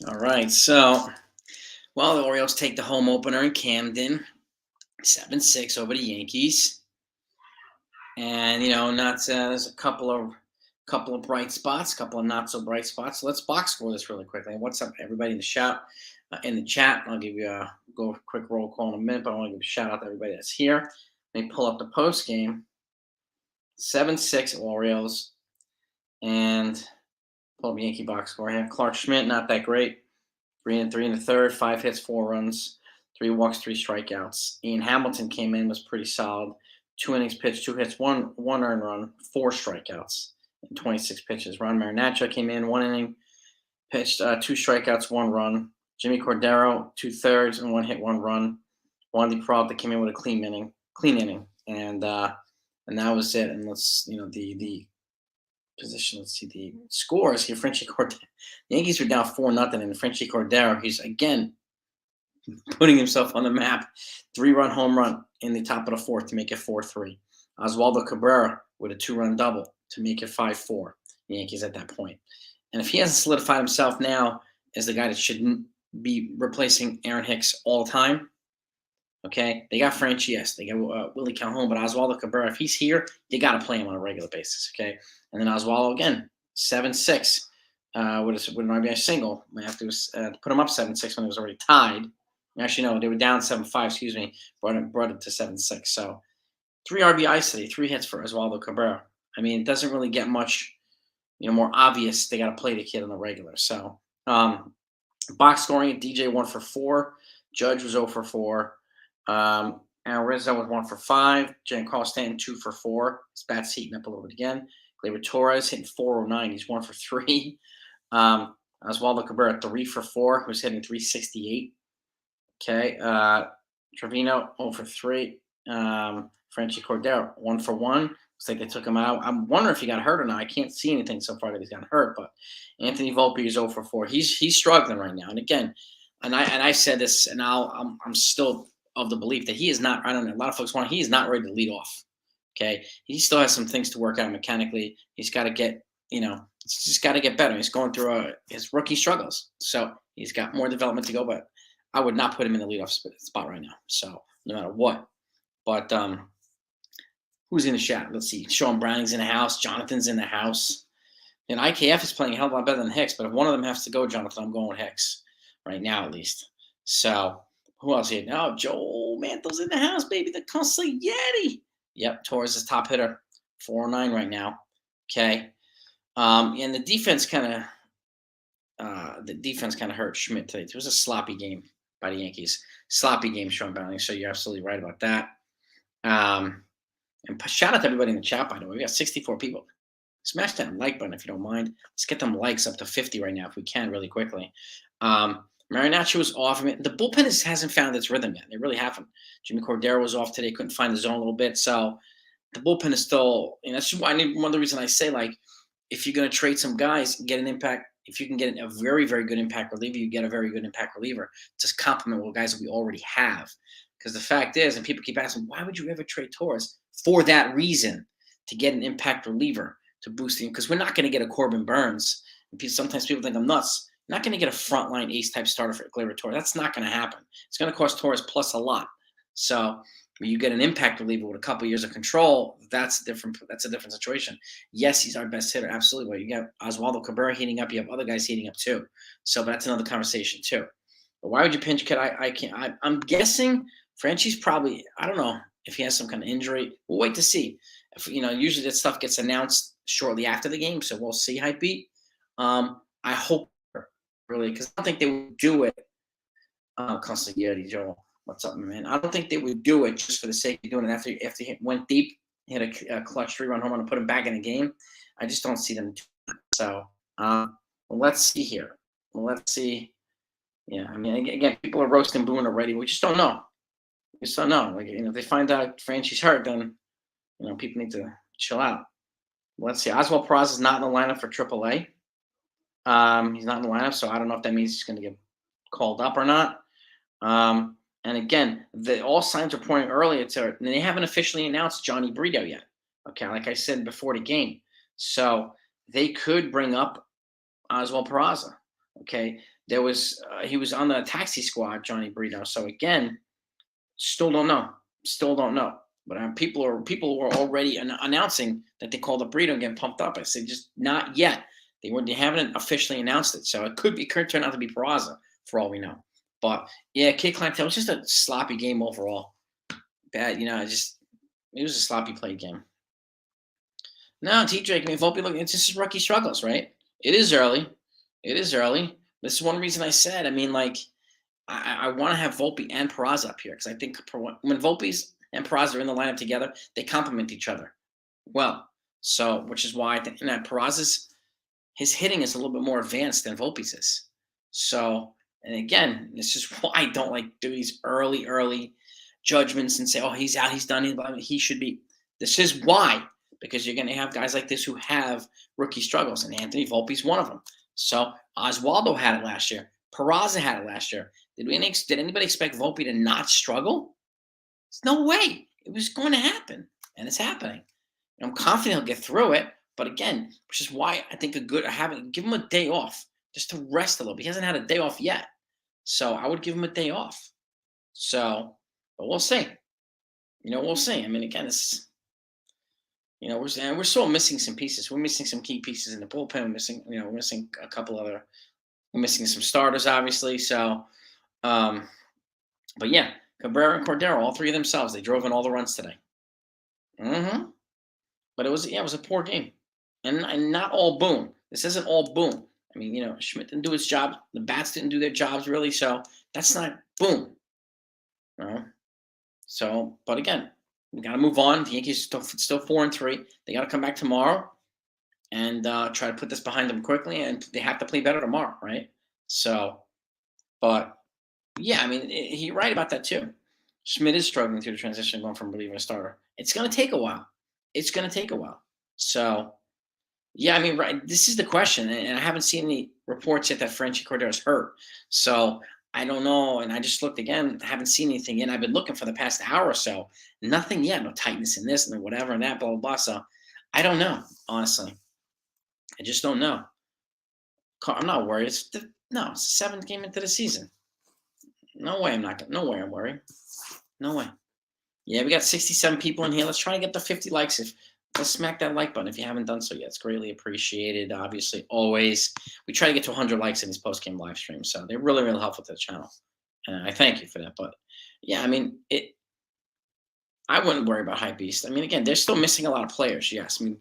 All right. So, well, the Orioles take the home opener in Camden, 7-6 over the Yankees. And not there's a couple of bright spots, a couple of not so bright spots. So let's box score this really quickly. What's up, everybody in the chat? I'll give you a go quick roll call in a minute, but I want to give a shout out to everybody that's here. Let me pull up the post game. 7-6 Orioles, and pull up Yankee box score here. Clark Schmidt, not that great. 3 and a third, 5 hits, 4 runs, 3 walks, 3 strikeouts. Ian Hamilton came in, was pretty solid. 2 innings pitched, 2 hits, one earned run, 4 strikeouts, and 26 pitches. Ron Marinaccio came in, 1 inning, pitched 2 strikeouts, 1 run. Jimmy Cordero, 2/3 and 1 hit, 1 run. Wandy Peralta came in with a clean inning, and that was it. And the position. Let's see the scores here. Frenchie Cordero. The Yankees are down 4-0, and Frenchie Cordero, he's again putting himself on the map. 3-run home run in the top of the fourth to make it 4-3. Oswaldo Cabrera with a 2-run double to make it 5-4. The Yankees at that point. And if he hasn't solidified himself now as the guy that shouldn't be replacing Aaron Hicks all the time, okay, they got Franchi, yes, they got Willie Calhoun, but Oswaldo Cabrera, if he's here, you got to play him on a regular basis, okay? And then Oswaldo again, 7-6 with an RBI single. We have to put him up 7-6 when it was already tied. Actually, no, they were down 7-5. Excuse me, brought it to 7-6. So 3 RBIs today, 3 hits for Oswaldo Cabrera. I mean, it doesn't really get much, more obvious. They got to play the kid on the regular. So box scoring, DJ 1 for 4, Judge was 0 for 4. Aaron Rizzo was 1 for 5. Giancarlo Stanton 2 for 4. His bat's heating up a little bit again. Gleyber Torres hitting 409. He's 1 for 3. Oswaldo Cabrera 3 for 4, who's hitting 368. Okay. Trevino 0 for 3. Frenchie Cordero 1 for 1. Looks like they took him out. I'm wondering if he got hurt or not. I can't see anything so far that he's gotten hurt, but Anthony Volpe is 0 for 4. He's struggling right now. And again, and I said this, and I'm still of the belief that he is not. I don't know. A lot of folks he is not ready to lead off. Okay, he still has some things to work out mechanically. He's got to get, he's just got to get better. He's going through his rookie struggles, so he's got more development to go. But I would not put him in the leadoff spot right now. So no matter what. But who's in the chat? Let's see. Sean Browning's in the house. Jonathan's in the house. And IKF is playing a hell of a lot better than Hicks. But if one of them has to go, Jonathan, I'm going with Hicks right now at least. So. Who else here? Oh, Joel Mantel's in the house, baby. The Consigliere. Yep, Torres is top hitter, 409 right now. Okay, and the defense kind of hurt Schmidt today. It was a sloppy game by the Yankees. Sloppy game, Sean Browning. So you're absolutely right about that. And shout out to everybody in the chat, by the way. We got 64 people. Smash that like button if you don't mind. Let's get them likes up to 50 right now if we can, really quickly. Marinaccio was off. I mean, the bullpen hasn't found its rhythm yet. They really haven't. Jimmy Cordero was off today. Couldn't find the zone a little bit. So the bullpen is still, that's one of the reasons I say, like, if you're going to trade some guys, get an impact. If you can get a very, very good impact reliever, you get a very good impact reliever to complement what guys that we already have. Because the fact is, and people keep asking, why would you ever trade Torres? For that reason, to get an impact reliever to boost him. Because we're not going to get a Corbin Burns. And sometimes people think I'm nuts. Not going to get a frontline ace type starter for Gleyber Torres. That's not going to happen. It's going to cost Torres plus a lot. So when you get an impact reliever with a couple years of control, that's a different situation. Yes, he's our best hitter, absolutely. But you got Oswaldo Cabrera heating up. You have other guys heating up too. So that's another conversation too. But why would you pinch hit? I can't. I'm guessing Franchi's probably. I don't know if he has some kind of injury. We'll wait to see. If usually that stuff gets announced shortly after the game, so we'll see. Hype beat. I hope. Really, because I don't think they would do it. Consigliere, Joe, what's up, man? I don't think they would do it just for the sake of doing it. After he went deep, hit a clutch 3-run home run and put him back in the game. I just don't see them doing it. So, let's see here. Let's see. Yeah, I mean, again, people are roasting Boone already. We just don't know. We just don't know. Like, if they find out Franchi's hurt, then people need to chill out. Let's see. Oswald Peraza is not in the lineup for AAA. He's not in the lineup, so I don't know if that means he's going to get called up or not. And again, all signs are pointing earlier to it, and they haven't officially announced Johnny Brito yet. Okay, like I said before the game. So they could bring up Oswald Peraza. Okay, he was on the taxi squad, Johnny Brito. So again, still don't know. Still don't know. But people were already announcing that they called up Brito and getting pumped up. I said just not yet. They haven't officially announced it, so it could turn out to be Peraza for all we know. But yeah, Kid Clientele was just a sloppy game overall. Bad, it was a sloppy play game. No, T Drake, I mean, Volpe, look, it's just rookie struggles, right? It is early. It is early. This is one reason I said, I mean, like, I want to have Volpe and Peraza up here because I think when Volpe's and Peraza are in the lineup together, they complement each other well. So, which is why I think that Peraza's his hitting is a little bit more advanced than Volpe's is. So, and again, this is why I don't like do these early judgments and say, oh, he's out, he's done, he should be. This is why, because you're going to have guys like this who have rookie struggles, and Anthony Volpe's one of them. So Oswaldo had it last year. Peraza had it last year. Did anybody expect Volpe to not struggle? There's no way. It was going to happen, and it's happening. And I'm confident he'll get through it. But again, which is why I think give him a day off just to rest a little bit. He hasn't had a day off yet, so I would give him a day off. So, but we'll see. We'll see. I mean, again, we're still missing some pieces. We're missing some key pieces in the bullpen. We're missing a couple other. We're missing some starters, obviously. So, but yeah, Cabrera and Cordero, all three of themselves, they drove in all the runs today. But it was a poor game, and not all Boone. This isn't all Boone. I mean, Schmidt didn't do his job. The bats didn't do their jobs really. So that's not Boone. So, but again, we got to move on. The Yankees still 4-3. They got to come back tomorrow and try to put this behind them quickly. And they have to play better tomorrow, right? So, but yeah, I mean, you're right about that too. Schmidt is struggling through the transition, going from reliever to starter. It's going to take a while. So, yeah, I mean, right. This is the question, and I haven't seen any reports yet that Franchy Cordero is hurt. So I don't know, and I just looked again. I haven't seen anything yet. I've been looking for the past hour or so. Nothing yet. No tightness in this and whatever and that, blah, blah, blah. So I don't know, honestly. I just don't know. I'm not worried. It's the seventh game into the season. No way I'm worried. No way. Yeah, we got 67 people in here. Let's try to get to 50 likes. Let's smack that like button if you haven't done so yet. It's greatly appreciated, obviously, always. We try to get to 100 likes in these post-game live streams, so they're really, really helpful to the channel. And I thank you for that. But, yeah, I mean, I wouldn't worry about High Beast. I mean, again, they're still missing a lot of players, yes. I mean,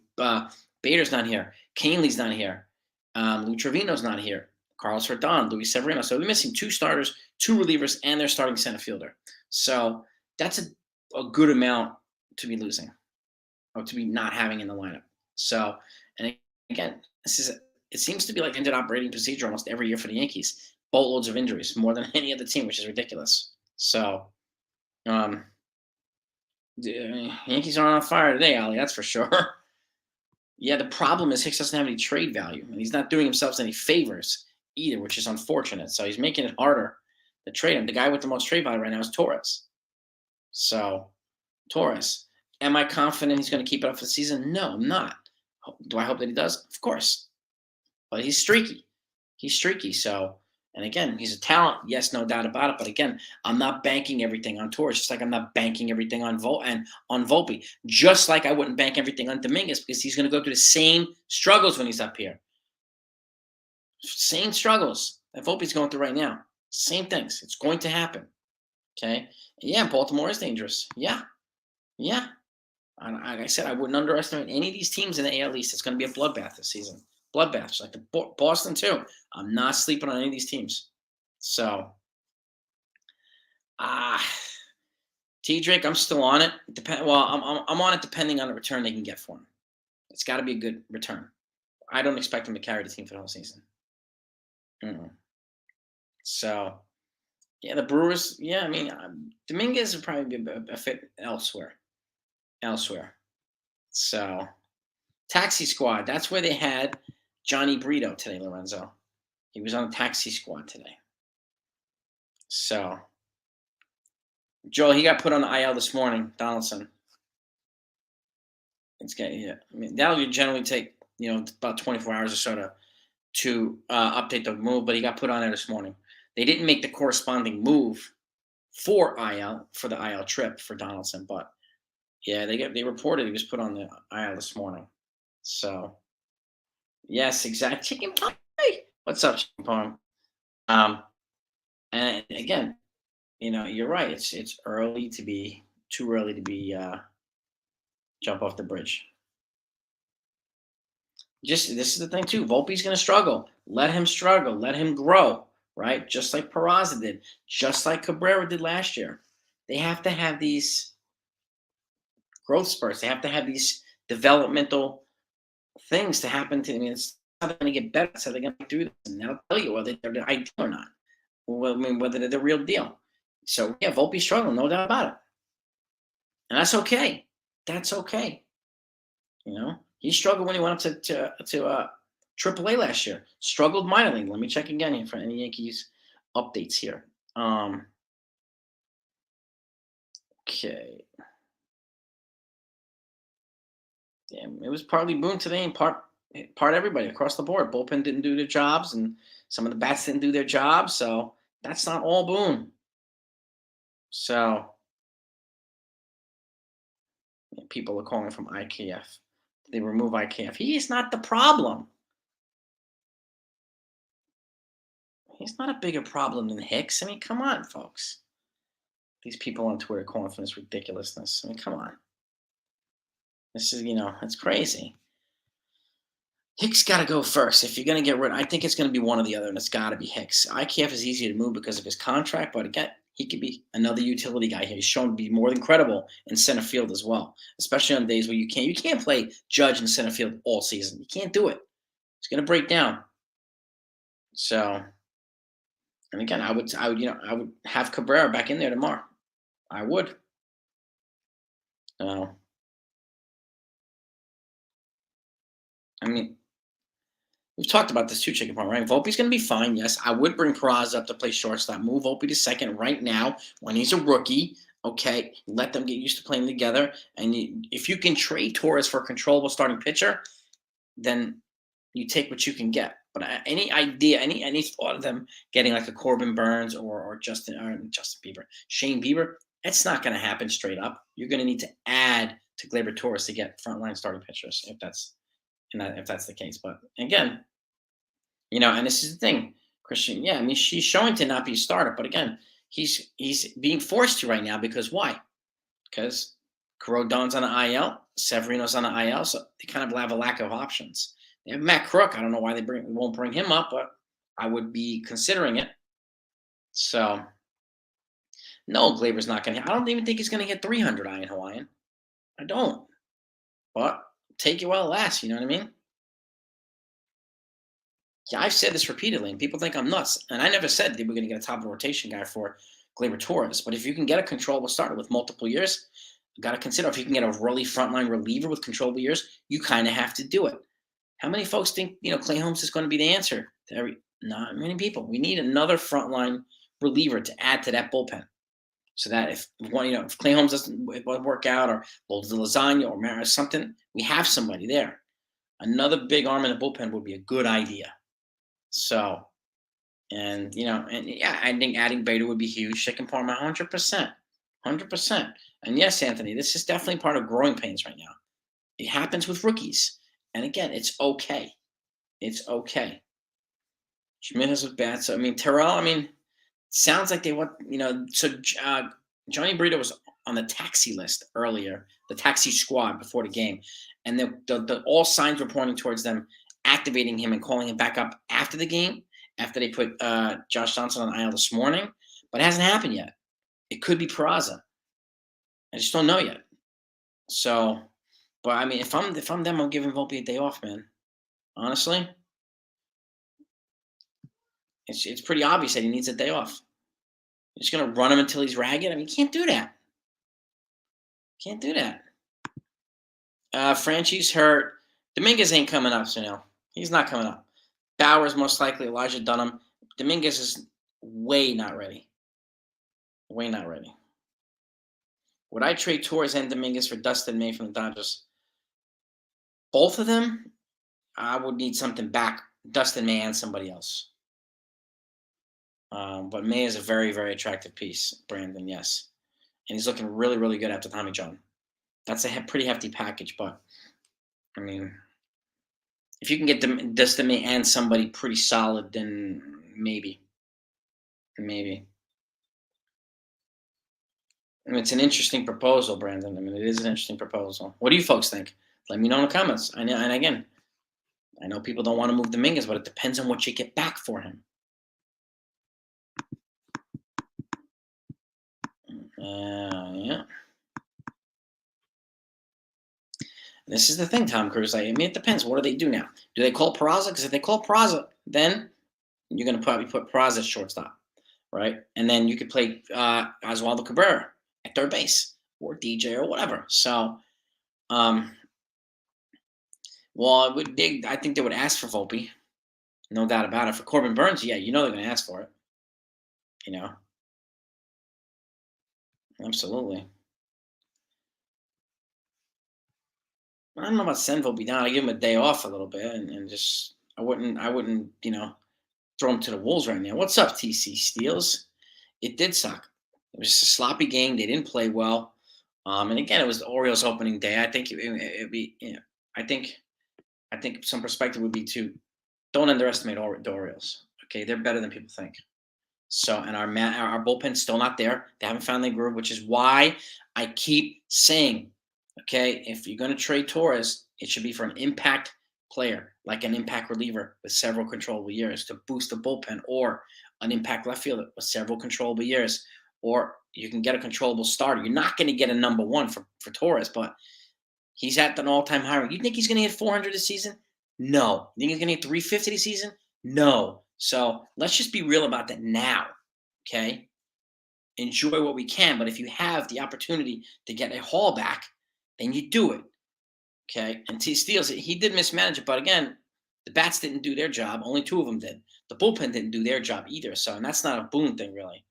Bader's not here. Canley's not here. Lou Trevino's not here. Carlos Rodon, Luis Severino. So they're missing 2 starters, 2 relievers, and their starting center fielder. So that's a good amount to be losing or to be not having in the lineup. So, and again, it seems to be like ended operating procedure almost every year for the Yankees. Boatloads of injuries, more than any other team, which is ridiculous. So, the Yankees aren't on fire today, Ali, that's for sure. Yeah, the problem is Hicks doesn't have any trade value, and he's not doing himself any favors either, which is unfortunate. So he's making it harder to trade him. The guy with the most trade value right now is Torres. So, Torres. Am I confident he's going to keep it up for the season? No, I'm not. Do I hope that he does? Of course. But he's streaky. So, and again, he's a talent. Yes, no doubt about it. But again, I'm not banking everything on Torres, just like I'm not banking everything on Volpe. Just like I wouldn't bank everything on Dominguez because he's going to go through the same struggles when he's up here. Same struggles that Volpe's going through right now. Same things. It's going to happen. Okay? Yeah, Baltimore is dangerous. Yeah. Like I said, I wouldn't underestimate any of these teams in the AL East. It's going to be a bloodbath this season. Bloodbaths, like the Boston too. I'm not sleeping on any of these teams. So, T Drake, I'm still on it. I'm on it depending on the return they can get for him. It's got to be a good return. I don't expect him to carry the team for the whole season. So, yeah, the Brewers. Yeah, I mean, Dominguez would probably be a fit elsewhere. So, Taxi Squad. That's where they had Johnny Brito today, Lorenzo. He was on the Taxi Squad today. So, Joel, he got put on the IL this morning, Donaldson. It's getting, yeah. I mean, that'll generally take, about 24 hours or so to update the move, but he got put on there this morning. They didn't make the corresponding move for the IL trip for Donaldson, but yeah, they reported he was put on the IL this morning. So yes, exact chicken pie. What's up, chicken pie? Um, and again, you're right. It's early to be too early to be jump off the bridge. Just this is the thing too. Volpe's going to struggle. Let him struggle. Let him grow. Right, just like Peraza did, just like Cabrera did last year. They have to have these growth spurts. They have to have these developmental things to happen to. I mean, it's how they're going to get better. So they're going to do this, and they'll tell you whether they're the ideal or not. Well, I mean, whether they're the real deal. So yeah, Volpe's struggling, no doubt about it, and that's okay. That's okay. He struggled when he went up to AAA last year. Struggled minorly. Let me check again here for any Yankees updates here. Okay. Yeah, it was partly Boone today and part everybody across the board. Bullpen didn't do their jobs, and some of the bats didn't do their jobs. So that's not all Boone. So people are calling from IKF. They remove IKF. He is not the problem. He's not a bigger problem than Hicks. I mean, come on, folks. These people on Twitter calling for this ridiculousness. I mean, come on. This is, it's crazy. Hicks got to go first. If you're going to get rid, I think it's going to be one or the other, and it's got to be Hicks. IKF is easy to move because of his contract, but again, he could be another utility guy here. He's shown to be more than credible in center field as well, especially on days where you can't play Judge in center field all season. You can't do it. It's going to break down. So, and again, I would have Cabrera back in there tomorrow. I would. I mean, we've talked about this too, Chicken Farm, right? Volpe's going to be fine. Yes, I would bring Peraza up to play shortstop. Move Volpe to second right now when he's a rookie. Okay, let them get used to playing together. And if you can trade Torres for a controllable starting pitcher, then you take what you can get. But any idea, any thought of them getting like a Corbin Burns or Justin Bieber, Shane Bieber, it's not going to happen straight up. You're going to need to add to Gleyber Torres to get frontline starting pitchers if that's the case. But again, and this is the thing, Christian. Yeah, I mean, she's showing to not be a starter, but again, he's being forced to right now because why? Because Rodon's on the IL, Severino's on the IL, so they kind of have a lack of options. They have Matt Crook. I don't know why they won't bring him up, but I would be considering it. So, no, Gleyber's not going to. I don't even think he's going to get 300 in Hawaiian. I don't. But take it while it lasts. You know what I mean? Yeah, I've said this repeatedly, and people think I'm nuts. And I never said that we're going to get a top of the rotation guy for Gleyber Torres. But if you can get a controllable starter with multiple years, you got to consider if you can get a really frontline reliever with controllable years, you kind of have to do it. How many folks think Clay Holmes is going to be the answer to not many people. We need another frontline reliever to add to that bullpen, so that if Clay Holmes doesn't work out, or Lasagna or Maris something, we have somebody there. Another big arm in the bullpen would be a good idea. So, I think adding Bader would be huge. Chicken Parma, 100%, 100%. And yes, Anthony, this is definitely part of growing pains right now. It happens with rookies. And again, it's okay. It's okay. Schmidt has a bad. So, Terrell, sounds like they want, so Johnny Brito was on the taxi list earlier, the taxi squad before the game. And the all signs were pointing towards them activating him and calling him back up after the game, after they put Josh Johnson on the IL this morning. But it hasn't happened yet. It could be Peraza. I just don't know yet. So, but if I'm them, I'm giving Volpe a day off, man. Honestly, it's pretty obvious that he needs a day off. You're just gonna run him until he's ragged. You can't do that. Can't do that. Franchi's hurt. Dominguez ain't coming up, so no, he's not coming up. Bauer's most likely. Elijah Dunham. Dominguez is way not ready. Way not ready. Would I trade Torres and Dominguez for Dustin May from the Dodgers? Both of them, I would need something back Dustin May and somebody else. But May is a very, very attractive piece, Brandon, yes. And he's looking really, really good after Tommy John. That's a pretty hefty package, but I mean, if you can get Dustin May and somebody pretty solid, then maybe. Maybe. I mean, it's an interesting proposal, Brandon. I mean, it is an interesting proposal. What do you folks think? Let me know in the comments. I know, and again, I know people don't want to move Dominguez, but it depends on what you get back for him. Yeah. This is the thing, Tom Cruise. I mean, it depends. What do they do now? Do they call Peraza? Because if they call Peraza, then you're going to probably put Peraza at shortstop, right? And then you could play Oswaldo Cabrera at third base or DJ or whatever. So, well, I think they would ask for Volpe, no doubt about it. For Corbin Burns, yeah, you know they're going to ask for it. You know, absolutely. I don't know about send Volpe down. I give him a day off a little bit, and just I wouldn't throw him to the wolves right now. What's up, TC Steels? It did suck. It was just a sloppy game. They didn't play well. And again, it was the Orioles opening day. I think it'd be, I think some perspective would be to don't underestimate the Orioles. Okay, they're better than people think. So, and our bullpen's still not there. They haven't found their groove, which is why I keep saying, okay, if you're going to trade Torres, it should be for an impact player, like an impact reliever with several controllable years to boost the bullpen, or an impact left fielder with several controllable years, or you can get a controllable starter. You're not going to get a number one for Torres, but he's at an all-time high. You think he's going to hit 400 this season? No. You think he's going to hit 350 this season? No. So let's just be real about that now, okay? Enjoy what we can, but if you have the opportunity to get a haul back, then you do it, okay? And T Steals, he did mismanage it, but again, the bats didn't do their job. Only two of them did. The bullpen didn't do their job either, so and that's not a Boone thing, really.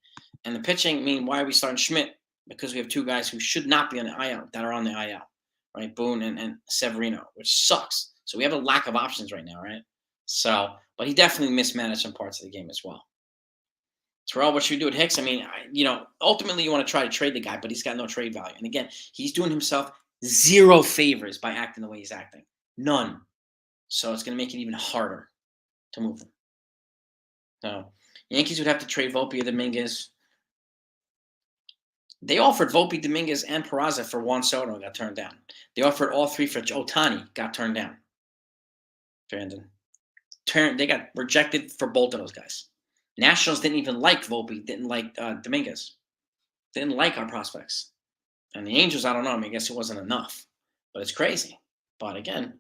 And the pitching, I mean, why are we starting Schmidt? Because we have two guys who should not be on the IL that are on the IL, right? Boone and Severino, which sucks. So we have a lack of options right now, right? So, but he definitely mismanaged some parts of the game as well. Terrell, what should we do with Hicks? I mean, ultimately you want to try to trade the guy, but he's got no trade value. And again, he's doing himself zero favors by acting the way he's acting. None. So it's going to make it even harder to move him. So Yankees would have to trade Volpe or Dominguez. They offered Volpe, Dominguez, and Peraza for Juan Soto, got turned down. They offered all three for Ohtani, got turned down. Brandon. They got rejected for both of those guys. Nationals didn't even like Volpe, didn't like Dominguez. Didn't like our prospects. And the Angels, I don't know. I mean, I guess it wasn't enough. But it's crazy. But again,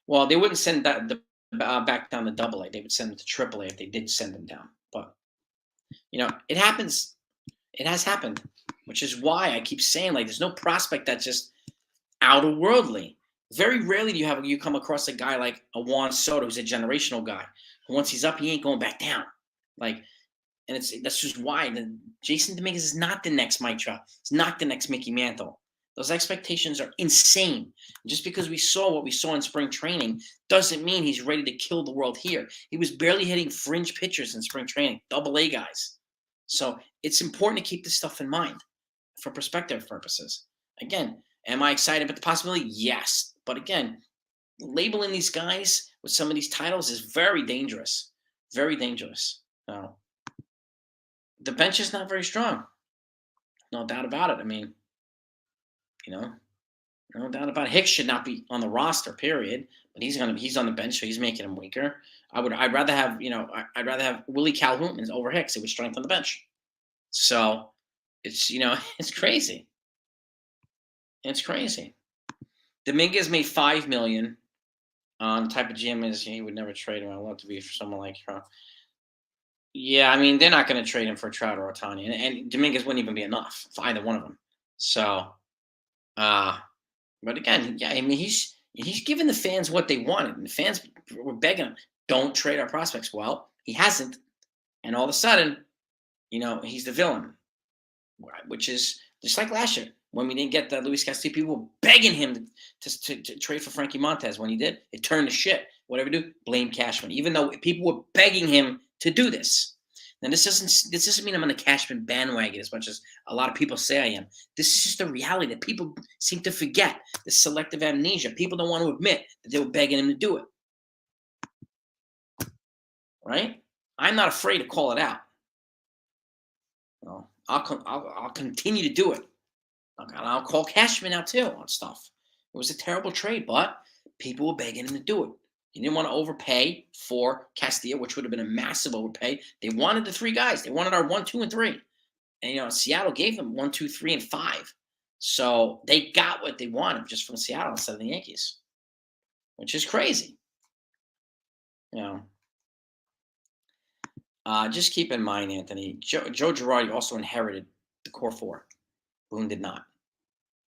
well, they wouldn't send that back down to Double A. They would send them to Triple A if they did send them down. But, it happens. It has happened, which is why I keep saying, like, there's no prospect that's just out-of-worldly. Very rarely do you come across a guy like a Juan Soto, who's a generational guy. Once he's up, he ain't going back down. Like, and that's just why Jason Dominguez is not the next Mike Trout. It's not the next Mickey Mantle. Those expectations are insane. Just because we saw what we saw in spring training doesn't mean he's ready to kill the world here. He was barely hitting fringe pitchers in spring training, Double A guys. So it's important to keep this stuff in mind for perspective purposes. Again, am I excited about the possibility? Yes. But again, labeling these guys with some of these titles is very dangerous. Very dangerous. So, the bench is not very strong. No doubt about it. I mean, no doubt about it. Hicks should not be on the roster, period. But he's on the bench, so he's making him weaker. I'd rather have Willie Calhoun over Hicks. It would strengthen the bench. So it's it's crazy. It's crazy. Dominguez made $5 million. The type of GM is he would never trade him. I'd love to be for someone like Trout. Yeah, I mean they're not going to trade him for Trout or Ohtani, and Dominguez wouldn't even be enough for either one of them. So, but again, yeah, I mean he's giving the fans what they wanted, and the fans were begging him, "Don't trade our prospects." Well, he hasn't, and all of a sudden, he's the villain, which is just like last year. When we didn't get the Luis Castillo, people were begging him to trade for Frankie Montez. When he did, it turned to shit. Whatever you do, blame Cashman. Even though people were begging him to do this. Now this doesn't mean I'm on the Cashman bandwagon as much as a lot of people say I am. This is just a reality that people seem to forget. This selective amnesia. People don't want to admit that they were begging him to do it. Right? I'm not afraid to call it out. Well, I'll continue to do it. I'll call Cashman out too on stuff. It was a terrible trade, but people were begging him to do it. He didn't want to overpay for Castillo, which would have been a massive overpay. They wanted the 3 guys. They wanted our 1, 2, and 3. And Seattle gave them 1, 2, 3, and 5. So they got what they wanted just from Seattle instead of the Yankees, which is crazy. Just keep in mind, Anthony, Joe Girardi also inherited the core 4. Boone did not.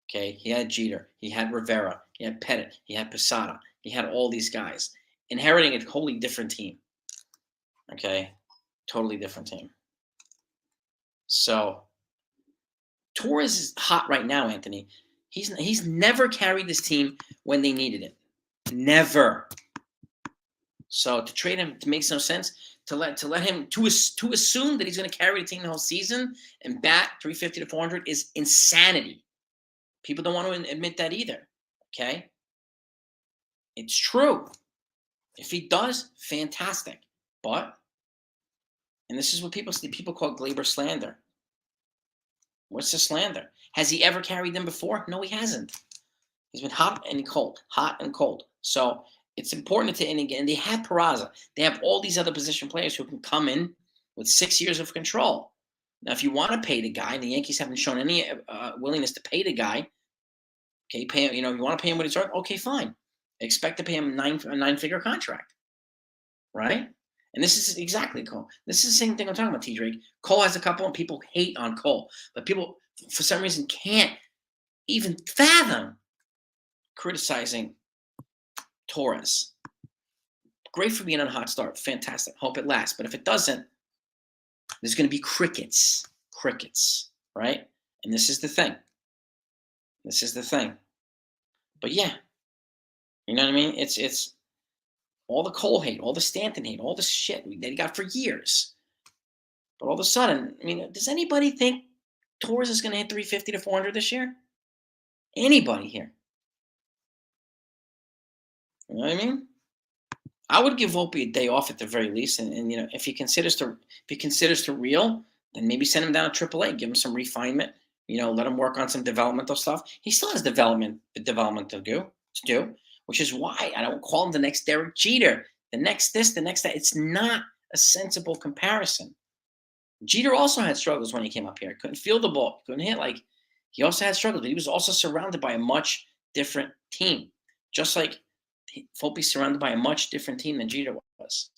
Okay, he had Jeter, he had Rivera, he had Pettit, he had Posada, he had all these guys, inheriting a totally different team. Okay, totally different team. So Torres is hot right now, Anthony. He's never carried this team when they needed it. Never. So to trade him makes no sense. To let him to assume that he's going to carry the team the whole season and bat 350 to 400 is insanity. People don't want to admit that either. Okay, it's true. If he does, fantastic. But, and this is what people call Gleyber slander. What's the slander? Has he ever carried them before? No, he hasn't. He's been hot and cold, hot and cold. So it's important to, and again, they have Peraza. They have all these other position players who can come in with 6 years of control. Now, if you want to pay the guy, and the Yankees haven't shown any willingness to pay the guy. Okay, pay him. You want to pay him what he's worth. Okay, fine. Expect to pay him a 9-figure contract, right? And this is exactly Cole. This is the same thing I'm talking about, T. Drake. Cole has a couple, and people hate on Cole, but people, for some reason, can't even fathom criticizing Torres. Great for being on a hot start. Fantastic. Hope it lasts. But if it doesn't, there's going to be crickets. Crickets, right? And this is the thing. This is the thing. But yeah, you know what I mean? It's all the Cole hate, all the Stanton hate, all the shit that he got for years. But all of a sudden, I mean, does anybody think Torres is going to hit 350 to 400 this year? Anybody here? You know what I mean? I would give Volpe a day off at the very least, and if he considers to reel, then maybe send him down to AAA, give him some refinement. Let him work on some developmental stuff. He still has development to do, which is why I don't call him the next Derek Jeter, the next this, the next that. It's not a sensible comparison. Jeter also had struggles when he came up here. Couldn't feel the ball, couldn't hit. He also had struggles, but he was also surrounded by a much different team, just like Volpe's surrounded by a much different team than Jeter was.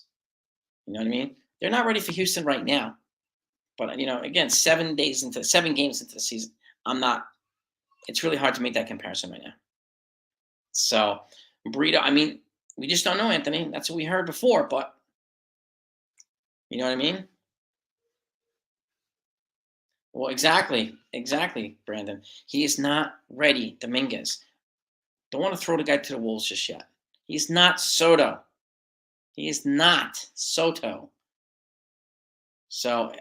You know what I mean? They're not ready for Houston right now. But, again, 7 games into the season, it's really hard to make that comparison right now. So, Burrito, I mean, we just don't know, Anthony. That's what we heard before, but you know what I mean? Well, exactly, Brandon. He is not ready, Dominguez. Don't want to throw the guy to the wolves just yet. He's not Soto. He is not Soto. So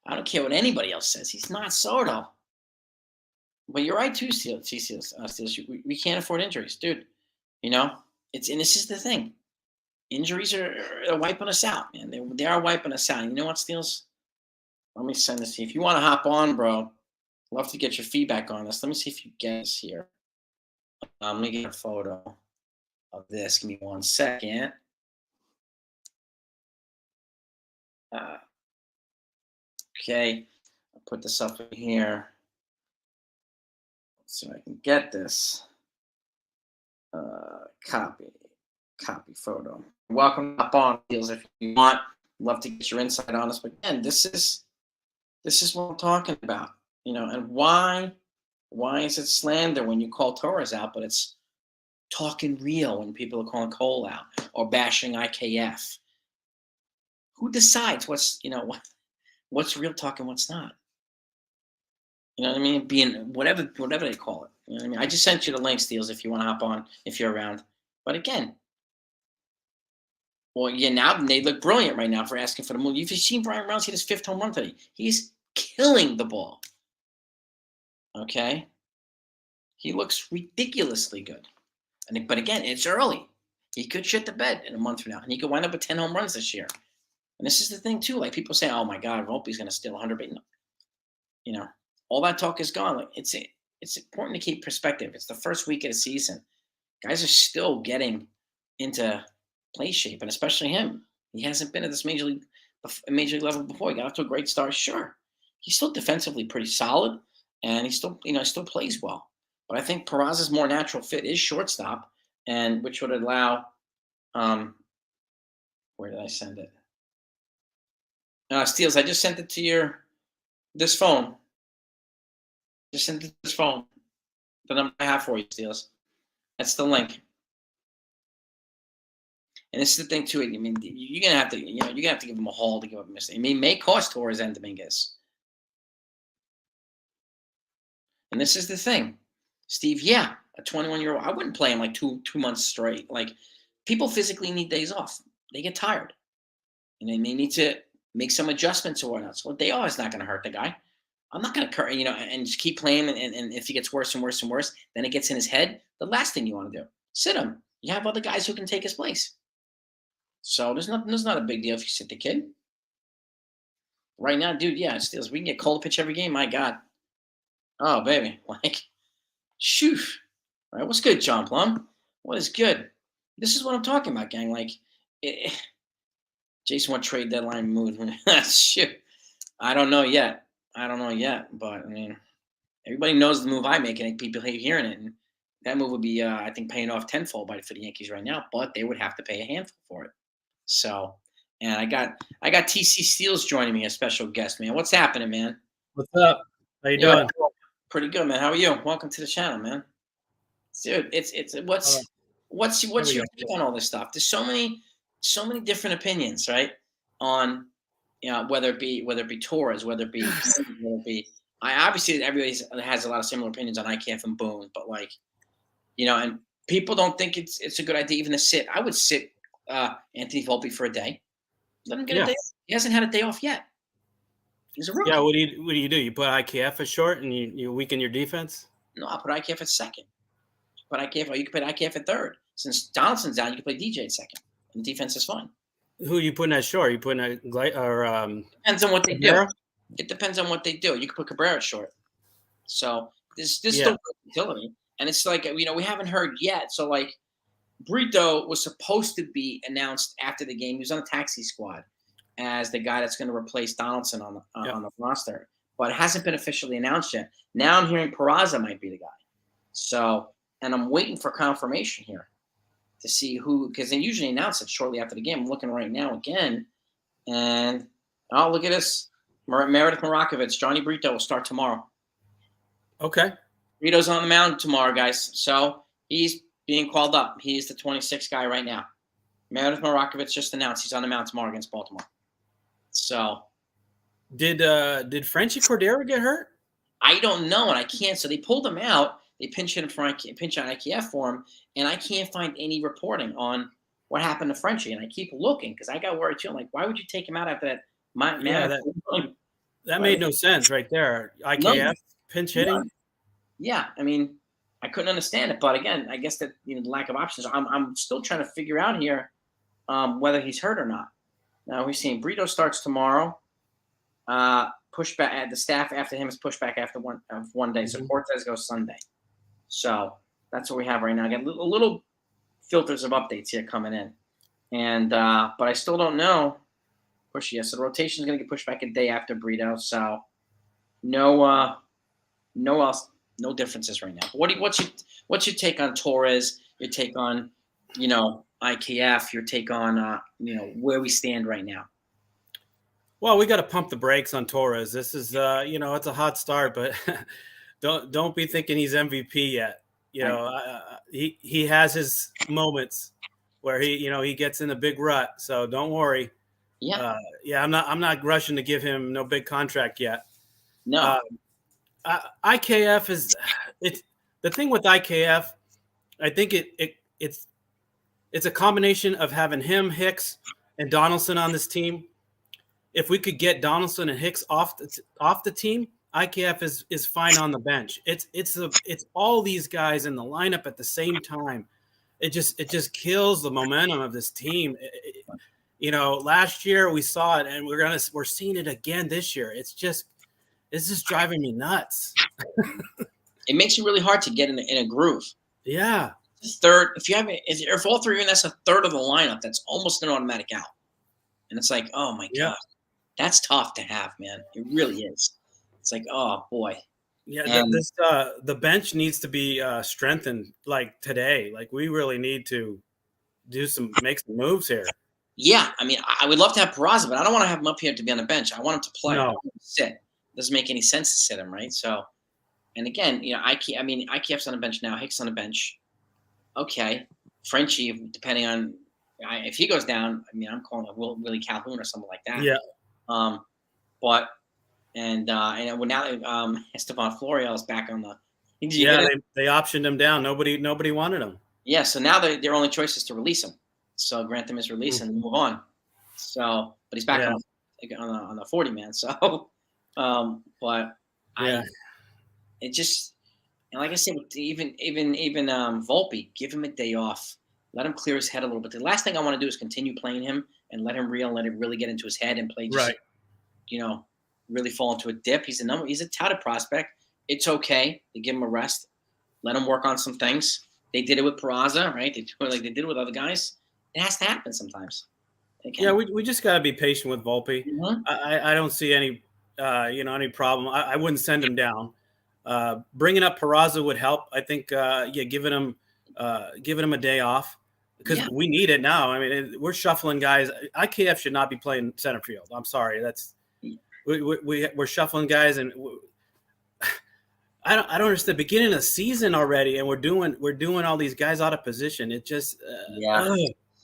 I don't care what anybody else says. He's not Soto. But you're right too, Steelers. We can't afford injuries, dude. And this is the thing. Injuries are wiping us out, man. They are wiping us out. You know what, Steels? Let me send this to you. If you want to hop on, bro, love to get your feedback on this. Let me see if you get this here. Let me get a photo of this. Give me 1 second. Okay, I'll put this up in here so I can get this. Copy photo. Welcome up on Deals if you want. Love to get your insight on this. But again, this is what I'm talking about. And why is it slander when you call Torres out, but it's talking real when people are calling Cole out or bashing IKF? Who decides what's real talk and what's not? You know what I mean? Being whatever they call it. You know what I mean? I just sent you the link, Steels, if you want to hop on, if you're around. But again, Well, yeah, now they look brilliant right now for asking for the move. You've seen Brian Reynolds hit his 5th home run today. He's killing the ball. Okay? He looks ridiculously good. But again, it's early. He could shit the bed in a month from now, and he could wind up with 10 home runs this year. And this is the thing, too. Like, people say, oh, my God, Volpe's going to steal 100. But, all that talk is gone. Like, it's important to keep perspective. It's the first week of the season. Guys are still getting into play shape, and especially him. He hasn't been at this major league level before. He got off to a great start, sure. He's still defensively pretty solid, and he still plays well. But I think Peraza's more natural fit is shortstop, and which would allow. Where did I send it? Steels, I just sent it to this phone. Just sent it to this phone. The number I have for you, Steels. That's the link. And this is the thing too. I mean, you're gonna have to give him a haul to give up a mistake. I mean, it may cost Torres and Dominguez. And this is the thing, Steve. Yeah, a 21-year-old. I wouldn't play him like two months straight. Like, people physically need days off. They get tired, and they may need to make some adjustments or whatnot. So a day off is not going to hurt the guy. I'm not going to, and just keep playing. And if he gets worse and worse and worse, then it gets in his head. The last thing you want to do, sit him. You have other guys who can take his place. So there's not a big deal if you sit the kid. Right now, dude, yeah, Steels, we can get cold pitch every game. My God. Oh, baby. Like, shoot. All right, what's good, John Plum? What is good? This is what I'm talking about, gang. Like, Jason, what trade deadline move? Shoot. I don't know yet. But, I mean, everybody knows the move I make, and people hate hearing it. And that move would be, I think, paying off tenfold for the Yankees right now, but they would have to pay a handful for it. So, and I got TC Steels joining me, a special guest, man. What's happening, man? What's up? How you doing? Pretty good, man. How are you? Welcome to the channel, man. Dude, what's your take on all this stuff? There's so many different opinions, right? On whether it be Torres, whether it be obviously everybody has a lot of similar opinions on IKF and Boone, but like, and people don't think it's a good idea even to sit. I would sit Anthony Volpe for a day. Let him get a day off. He hasn't had a day off yet. He's a rookie. Yeah, what do you do? You put IKF at short and you weaken your defense? No, I'll put IKF at second. You can put IKF at third. Since Donaldson's down, you can play DJ at second. And the defense is fine. Who are you putting at short? You putting at depends on what they do. It depends on what they do. You can put Cabrera at short. So there's still utility. And it's like, we haven't heard yet. So like, Brito was supposed to be announced after the game. He was on the taxi squad as the guy that's going to replace Donaldson on the roster. But it hasn't been officially announced yet. Now I'm hearing Peraza might be the guy. So, and I'm waiting for confirmation here to see who, because they usually announce it shortly after the game. I'm looking right now again. And, look at this. Meredith Marakovich, Johnny Brito will start tomorrow. Okay. Brito's on the mound tomorrow, guys. So he's being called up. He's the 26th guy right now. Meredith Marakovich just announced he's on the mound tomorrow against Baltimore. So, did Frenchie Cordero get hurt? I don't know, and I can't. So they pulled him out. They pinch on IKF for him, and I can't find any reporting on what happened to Frenchie. And I keep looking because I got worried too. I'm like, why would you take him out after that? That made no sense right there. IKF pinch hitting. Yeah, I mean, I couldn't understand it, but again, I guess that the lack of options. I'm still trying to figure out here whether he's hurt or not. Now we're seeing Brito starts tomorrow. Pushback at the staff after him is pushed back after one day. So Cortez goes Sunday. So that's what we have right now. I got a little filters of updates here coming in, and but I still don't know. So the rotation is going to get pushed back a day after Brito. So no differences right now. What's your take on Torres? Your take on IKF? Your take on where we stand right now? Well, we got to pump the brakes on Torres. This is it's a hot start, but don't be thinking he's MVP yet. He has his moments where he gets in a big rut. So don't worry. Yeah. I'm not rushing to give him no big contract yet. No. IKF it's the thing with IKF. I think it's it's a combination of having him, Hicks, and Donaldson on this team. If we could get Donaldson and Hicks off the team, IKF is fine on the bench. It's all these guys in the lineup at the same time. It just kills the momentum of this team. Last year we saw it, and we're seeing it again this year. It's just driving me nuts. It makes it really hard to get in a groove. Yeah. Third, if all three of you, that's a third of the lineup. That's almost an automatic out, and it's like, oh my god, that's tough to have, man. It really is. It's like, oh boy. Yeah, the bench needs to be strengthened like today. Like we really need to make some moves here. Yeah, I mean, I would love to have Peraza, but I don't want to have him up here to be on the bench. I want him to play. No. I want him to sit. It doesn't make any sense to sit him, right? So, and again, IKF's on the bench now. Hicks on the bench. Okay, Frenchie, depending on if he goes down, I mean, I'm calling it Willie Calhoun or something like that. Yeah. But now Esteban Florial is back on the. They optioned him down. Nobody wanted him. Yeah, so now their only choice is to release him. So grant him his release and move on. So, but he's back on the 40 man. So, it just. And like I said, even Volpe, give him a day off. Let him clear his head a little bit. The last thing I want to do is continue playing him and let him reel and let it really get into his head and play just, really fall into a dip. He's a touted prospect. It's okay to give him a rest. Let him work on some things. They did it with Peraza, right? They did it with other guys. It has to happen sometimes. Yeah, we just got to be patient with Volpe. Mm-hmm. I don't see any any problem. I wouldn't send him down. Bringing up Peraza would help. I think, giving him a day off because we need it now. I mean, we're shuffling guys. IKF should not be playing center field. I'm sorry. We're shuffling guys, and I don't understand. Beginning of the season already, and we're doing all these guys out of position. It just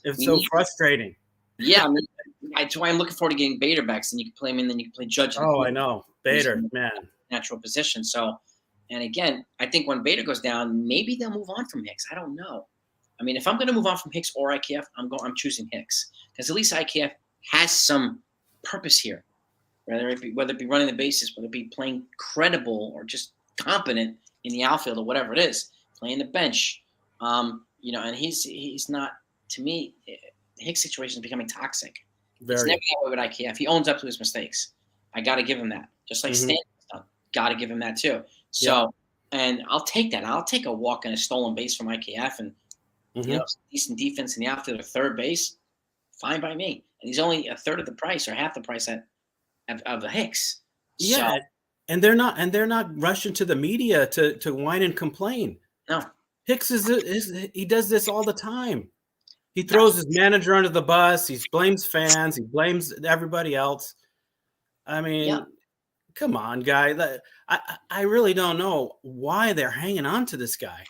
it's so frustrating. Yeah, I mean, that's why I'm looking forward to getting Bader back. So you can play him, and then you can play Judge. Oh, I know Bader, man, natural position. So. And again, I think when Bader goes down, maybe they'll move on from Hicks. I don't know. I mean, if I'm going to move on from Hicks or IKF, I'm choosing Hicks because at least IKF has some purpose here, whether it be running the bases, whether it be playing credible or just competent in the outfield or whatever it is, playing the bench. And he's not, to me, the Hicks situation is becoming toxic. It's never that way with IKF. He owns up to his mistakes. I got to give him that. Just like Stanton, got to give him that too. So, and I'll take that. I'll take a walk and a stolen base from IKF and decent defense in the outfield or third base. Fine by me. And he's only a third of the price or half the price of the Hicks. Yeah, so, and they're not rushing to the media to whine and complain. No, Hicks he does this all the time. He throws his manager under the bus. He blames fans. He blames everybody else. I mean, come on, guy. I really don't know why they're hanging on to this guy.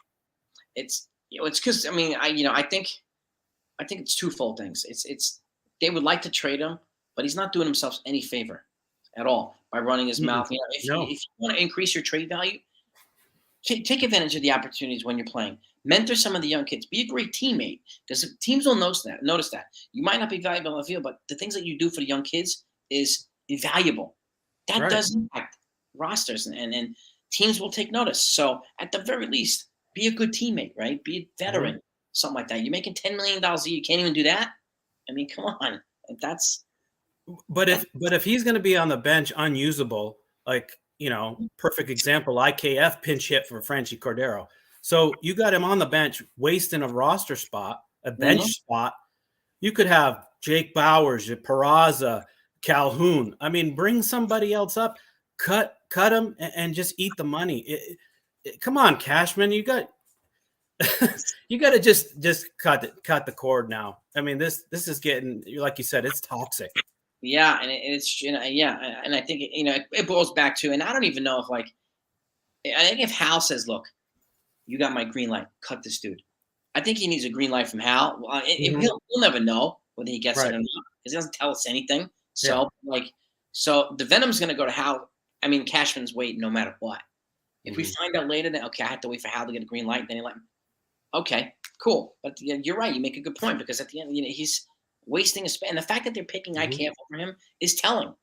It's because I think it's twofold things. It's they would like to trade him, but he's not doing himself any favor at all by running his mouth. If you want to increase your trade value, take advantage of the opportunities when you're playing. Mentor some of the young kids. Be a great teammate because teams will notice that. You might not be valuable on the field, but the things that you do for the young kids is invaluable. That does impact rosters, and teams will take notice. So at the very least, be a good teammate, right? Be a veteran, something like that. You're making $10 million a year. You can't even do that? I mean, come on. But if he's going to be on the bench unusable, perfect example, IKF pinch hit for Franchi Cordero. So you got him on the bench wasting a roster spot, a bench spot. You could have Jake Bowers, Peraza, Calhoun. I mean, bring somebody else up, cut him, and just eat the money. Come on, Cashman, you got to just cut the cord now. I mean, this is getting, like you said, it's toxic. Yeah, and it's and I think it boils back to, and I don't even know if I think if Hal says, "Look, you got my green light, cut this dude." I think he needs a green light from Hal. We'll never know whether he gets it or not because he doesn't tell us anything. So so the venom's going to go to Hal. I mean, Cashman's waiting no matter what. If we find out later that I have to wait for Hal to get a green light, then he okay, Cool. But yeah, you're right. You make a good point because at the end, he's wasting a span. And the fact that they're picking IKF over him is telling.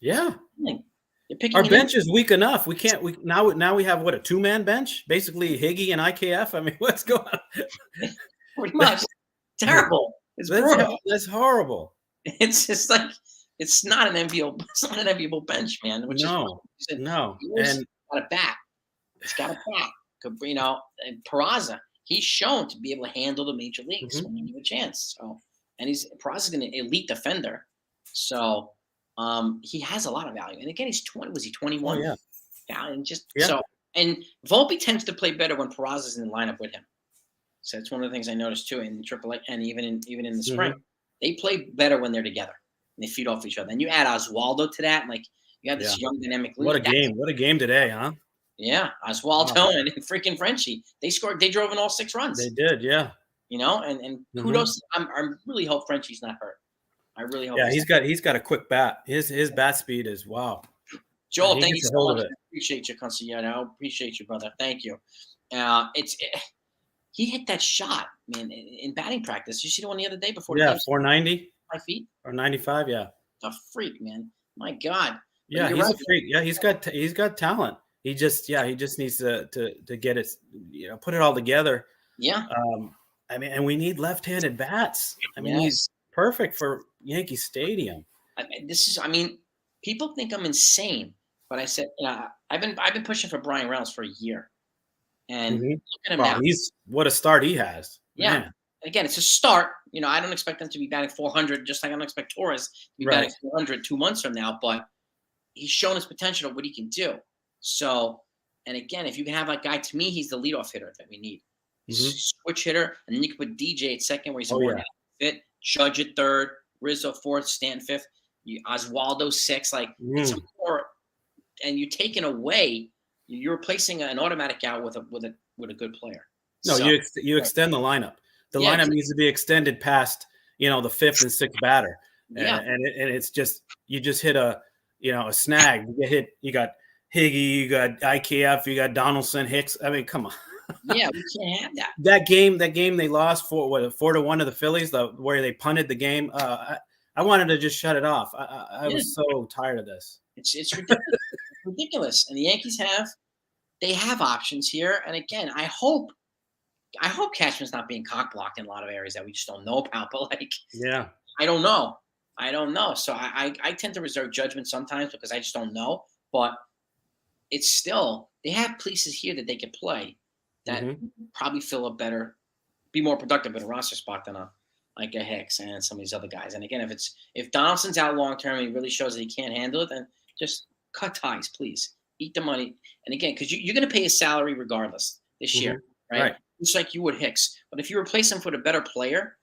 Yeah. They're picking Our him bench is weak enough. We can't. Now we have what, a 2-man bench, basically Higgy and IKF. I mean, what's going on? Pretty much terrible. It's brutal. That's horrible. It's just like it's not an enviable. It's not an enviable bench, man. Which no. And got a bat. It's got a bat. And Peraza, he's shown to be able to handle the major leagues when you give a chance. So, and Peraza's an elite defender. So, he has a lot of value. And again, he's 20. Was he 21? Oh, yeah. And and Volpe tends to play better when Peraza's in the lineup with him. So it's one of the things I noticed too in AAA and even in the spring. They play better when theyey're together. And they feed off each other. And you add Oswaldo to that, and like you have this young dynamic league. What a game! What a game today, huh? Yeah, Oswaldo and freaking Frenchie. They scored. They drove in all 6 runs. They did, yeah. And kudos. I really hope Frenchie's not hurt. I really hope. Yeah, he's got a quick bat. His bat speed is wow. Joel, thank you so much. I appreciate you, Consigliere. I appreciate you, brother. Thank you. He hit that shot, man, in batting practice. You see the one the other day before? Yeah, 490. 5 feet or 95. Yeah. A freak, man. My God. Yeah, he's a freak. Yeah, he's got talent. He just needs to get it, put it all together. Yeah. I mean, and we need left-handed bats. I mean, he's perfect for Yankee Stadium. People think I'm insane, but I said, I've been pushing for Brian Reynolds for a year, and look at him now. What a start he has. Yeah. Man. Again, it's a start. I don't expect him to be batting 400, just like I don't expect Torres to be batting 400 2 months from now. But he's shown his potential of what he can do. So, and again, if you can have a guy, to me, he's the leadoff hitter that we need. Switch hitter, and then you can put DJ at second, where he's more fit. Judge at third, Rizzo fourth, Stanton fifth, Oswaldo sixth. Like it's more, and you're taking away. You're replacing an automatic out with a good player. No, so, you extend the lineup. The lineup needs to be extended past the fifth and sixth batter. Yeah, and it's just you just hit a snag. You get hit. You got Higgy, you got IKF, you got Donaldson, Hicks. I mean, come on. Yeah, we can't have that. That game they lost 4-1 to the Phillies, where they punted the game. I wanted to just shut it off. I was so tired of this. It's ridiculous. It's ridiculous. And the Yankees have options here. And again, I hope Cashman's not being cock blocked in a lot of areas that we just don't know about. But I don't know. So I tend to reserve judgment sometimes because I just don't know. But it's still, they have places here that they could play that probably be more productive in a roster spot than a Hicks and some of these other guys. And again, if Donaldson's out long term and he really shows that he can't handle it, then just cut ties, please. Eat the money. And again, because you're going to pay his salary regardless this year, right? Just like you would Hicks. But if you replace him with a better player,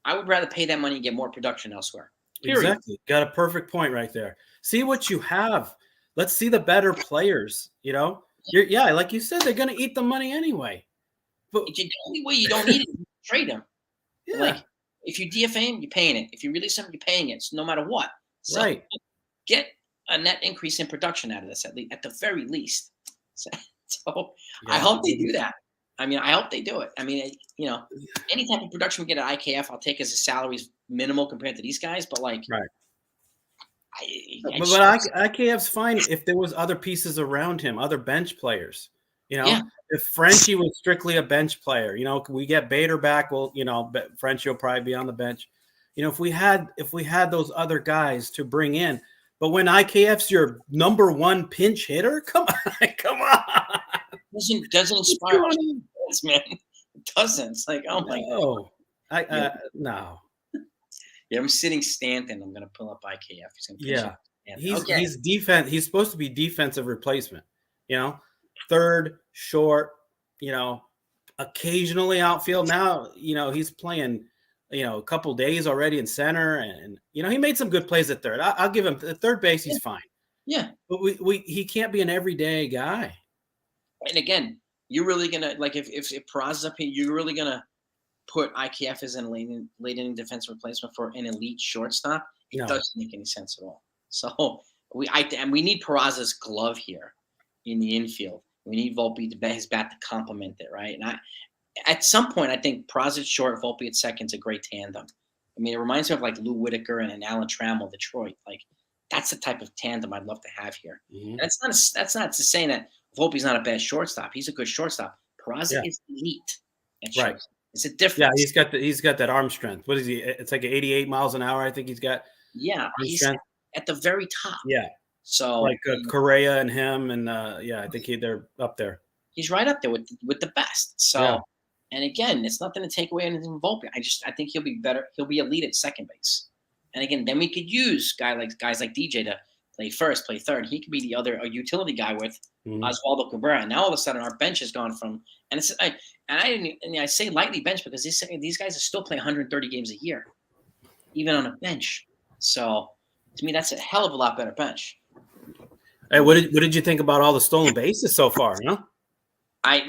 I would rather pay that money and get more production elsewhere. Period. Exactly. Got a perfect point right there. See what you have. Let's see the better players, like you said, they're going to eat the money anyway. But the only way you don't need it is trade him. Yeah. Like, if you DFA him, you're paying it. If you release him, you're paying it. So no matter what. So get a net increase in production out of this, at the very least. So I hope they do that. I mean, I hope they do it. I mean, any type of production we get at IKF, I'll take as a salary's minimal compared to these guys. But but IKF's fine if there was other pieces around him, other bench players. If Frenchie was strictly a bench player, we get Bader back. Well, Frenchie will probably be on the bench. If we had those other guys to bring in, but when IKF's your number one pinch hitter, come on. Doesn't inspire us, man. It doesn't. It's like, oh my God. No. Yeah, I'm sitting Stanton. I'm going to pull up IKF. He's defense. He's supposed to be defensive replacement. Third, short. Occasionally outfield. Now, he's playing. A couple days already in center, and he made some good plays at third. I'll give him the third base. He's fine. Yeah, but he can't be an everyday guy. And again, you're really gonna if Peraza's up here, you're really gonna put IKF as a late inning defensive replacement for an elite shortstop. It doesn't make any sense at all. So we need Peraza's glove here in the infield. We need Volpe to his bat to complement it, right? And at some point, I think Prozic short, Volpe at second's a great tandem. I mean, it reminds me of like Lou Whitaker and Alan Trammell, Detroit. Like that's the type of tandem I'd love to have here. Mhm. That's not to say that Volpe's not a bad shortstop. He's a good shortstop. Prozic is elite at Right. shortstop. It's a Yeah, difference. he's got that arm strength. What is he? It's like 88 miles an hour. I think he's got Yeah, arm he's strength. at the very top. Yeah, So like Correa and him, and I think they're up there. he's right up there with the best. So, Yeah. and again, it's nothing to take away anything from Volpe. I think he'll be better. He'll be elite at second base. And again, then we could use guys like DJ to play first, play third. He could be a utility guy with Oswaldo Cabrera. And now all of a sudden, our bench has gone from I say lightly bench because these guys are still playing 130 games a year, even on a bench. So to me, that's a hell of a lot better bench. Hey, what did you think about all the stolen bases so far? Huh? I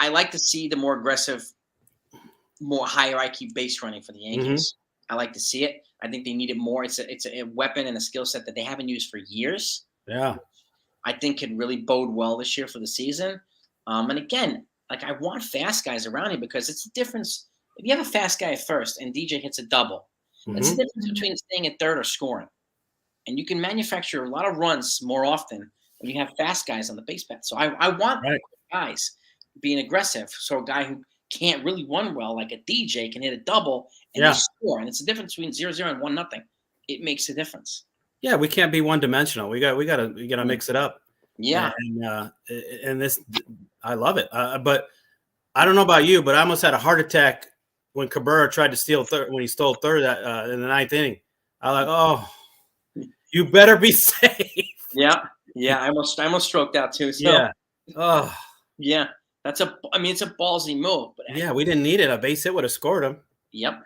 like to see the more aggressive, more higher IQ base running for the Yankees. I like to see it. I think they need it more. It's a weapon and a skill set that they haven't used for years. Yeah. I think could really bode well this year for the season. And again, like I want fast guys around him because it's a difference. If you have a fast guy at first and DJ hits a double, it's the difference between staying at third or scoring. And you can manufacture a lot of runs more often when you have fast guys on the base path. So I want guys being aggressive. So a guy who can't really run well, like a DJ, can hit a double and they score. And it's the difference between 0-0 and 1-0. It makes a difference. Yeah, we can't be one dimensional. We gotta mix it up. Yeah, and this, I love it. But I don't know about you, but I almost had a heart attack when Cabrera tried to steal third when he stole third in the ninth inning. I was like, oh, you better be safe. Yeah. I almost stroked out too. So. Yeah. Oh. Yeah. It's a ballsy move. But yeah, we didn't need it. A base hit would have scored him. Yep.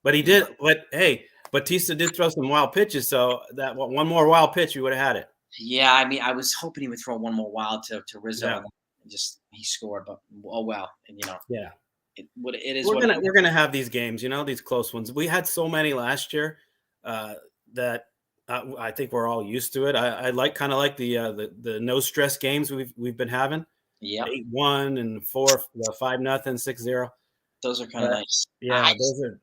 But he did. But hey, Batista did throw some wild pitches, so that one more wild pitch, we would have had it. Yeah, I mean, I was hoping he would throw one more wild to Rizzo, and just he scored. But oh well, and yeah, it is. We're gonna have these games, these close ones. We had so many last year that I think we're all used to it. I kind of like the no stress games we've been having. Yeah, 8-1 and 5-0, 6-0. Those are kind of nice. Yeah, those are.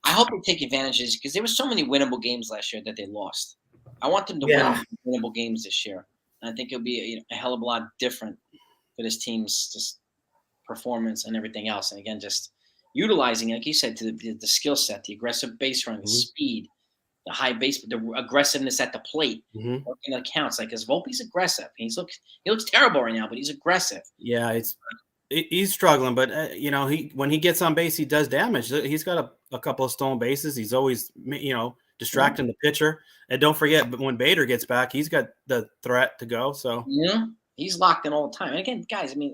I hope they take advantages because there were so many winnable games last year that they lost. I want them to win winnable games this year. And I think it'll be a hell of a lot different for this team's just performance and everything else. And again, just utilizing, like you said, to the skill set, the aggressive base run, the speed, the high base, the aggressiveness at the plate, working accounts. Like, because Volpe's aggressive. He looks terrible right now, but he's aggressive. Yeah, he's struggling, but when he gets on base, he does damage. He's got a couple of stolen bases. He's always distracting the pitcher. And don't forget, but when Bader gets back, he's got the threat to go. So he's locked in all the time. And again, guys, and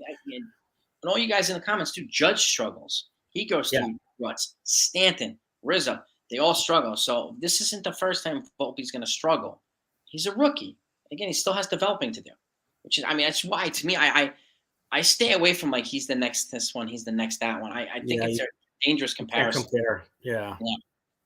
all you guys in the comments too, Judge struggles. He goes through ruts. Stanton, Rizzo, they all struggle. So this isn't the first time Volpe's going to struggle. He's a rookie. Again, he still has developing to do. Which is, that's why to me, I stay away from like he's the next this one, he's the next that one. I think it's a dangerous comparison. Yeah.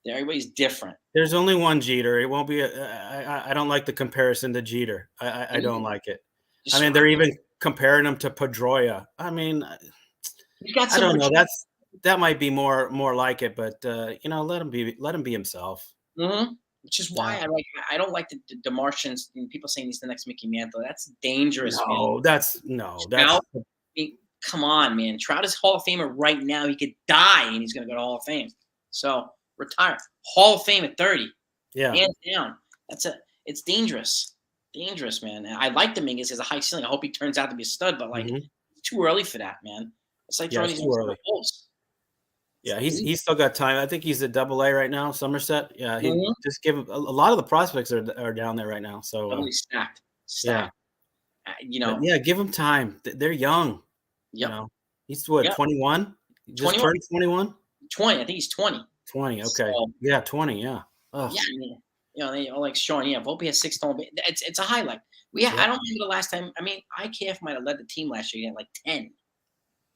Everybody's different. There's only one Jeter. It won't be. I don't like the comparison to Jeter. I don't like it. They're even comparing him to Pedroia. I don't know. That might be more like it, but let him be himself. Which is why I don't like the Martians. People saying he's the next Mickey Mantle. That's dangerous. No, Trout, come on, man. Trout is Hall of Famer right now. He could die and he's going to go to Hall of Fame. So retire. Hall of Fame at 30. Yeah, hands down. It's dangerous. Dangerous, man. And I like Dominguez. He has a high ceiling. I hope he turns out to be a stud, but it's too early for that, man. It's like throwing these balls. Yeah, he's still got time. I think he's at AA right now, Somerset. Yeah, just give him a lot of the prospects are down there right now. So totally stacked. Yeah, give him time. They're young. Yeah, he's what 21. Just turned 21. 20. I think he's 20. 20. Okay. So, 20. Yeah. Oh. Yeah, they all like showing. Yeah, Volpe has 6 stolen. It's a highlight. I don't remember the last time. IKF might have led the team last year. He had like 10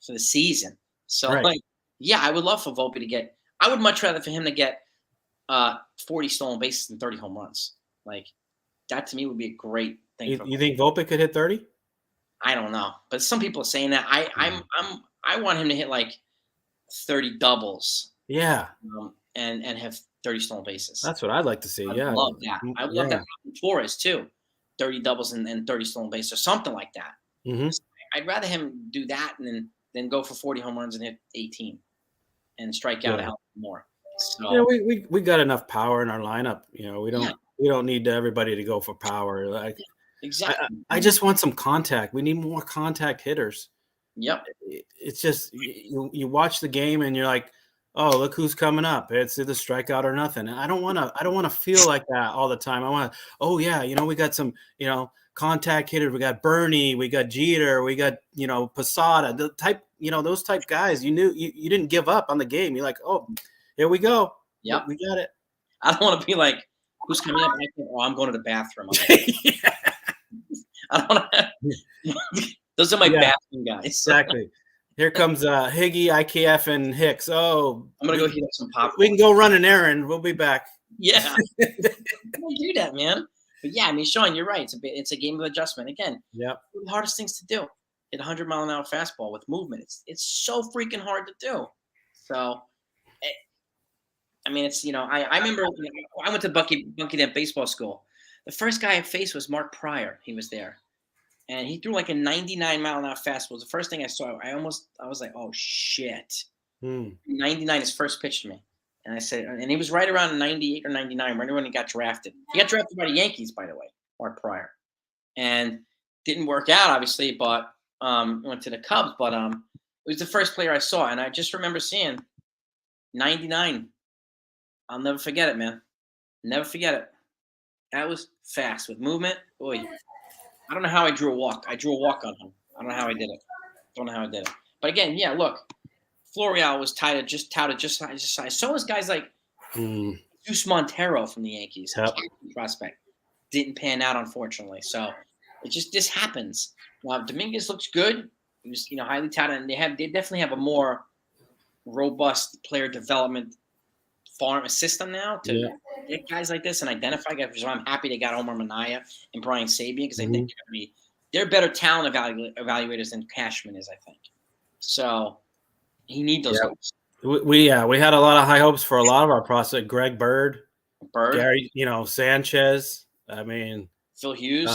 for the season. So I would love for Volpe to get. I would much rather for him to get 40 stolen bases than 30 home runs. Like that to me would be a great thing. You think Volpe could hit 30? I don't know, but some people are saying that. I want him to hit like 30 doubles, Yeah, and have 30 stolen bases. that's what I'd like to see. I Yeah, love that. I would love that yeah. for Torres too, 30 doubles and 30 stolen bases or something like that. Hmm. I'd rather him do that than go for 40 home runs and hit 18 and strike out a Yeah. hell of more. Yeah, So we got enough power in our lineup. yeah, We don't need everybody to go for power. Like yeah, exactly. I just want some contact. We need more contact hitters. Yep. It's just you watch the game and you're like, oh, look who's coming up. It's either strikeout or nothing. And I don't want to feel like that all the time. I want to, oh yeah, we got some, contact hitters. We got Bernie, we got Jeter, we got, Posada, the type, those type guys. You knew you didn't give up on the game. You're like, oh, here we go. Yep. We got it. I don't want to be like, who's coming up? I'm going to the bathroom. Yeah. I don't want to. Those are my bathroom guys. Exactly. Here comes Higgy, IKF, and Hicks. Oh, I'm gonna go heat up some popcorn. We can go run an errand. We'll be back. Yeah, don't do that, man. But yeah, I mean, Sean, you're right. It's a game of adjustment. Again, yeah, the hardest things to do. Hit 100-mile-an-hour fastball with movement. It's so freaking hard to do. So, I mean, it's I remember I went to Bucky Dent baseball school. The first guy I faced was Mark Pryor. He was there. And he threw like a 99-mile-an-hour fastball. It was the first thing I saw. I was like, oh, shit. 99 is first pitch to me. And I said, and he was right around 98 or 99, right when he got drafted. He got drafted by the Yankees, by the way, Mark Pryor. And didn't work out, obviously, but went to the Cubs. But it was the first player I saw. And I just remember seeing 99. I'll never forget it, man. Never forget it. That was fast with movement. Boy. I don't know how I drew a walk. I drew a walk on him. I don't know how I did it. But again, yeah, look, Florial was touted just high. So was guys like Deuce Montero from the Yankees, prospect. Didn't pan out, unfortunately. So this happens. Dominguez looks good. He was, highly touted, and they definitely have a more robust player development farm system now to get guys like this and identify guys. So I'm happy they got Omar Minaya and Brian Sabian because I think they're better talent evaluators than Cashman is, I think. So he needs those guys. We had a lot of high hopes for a lot of our prospects. Greg Bird, Gary, Sanchez. I mean, Phil Hughes.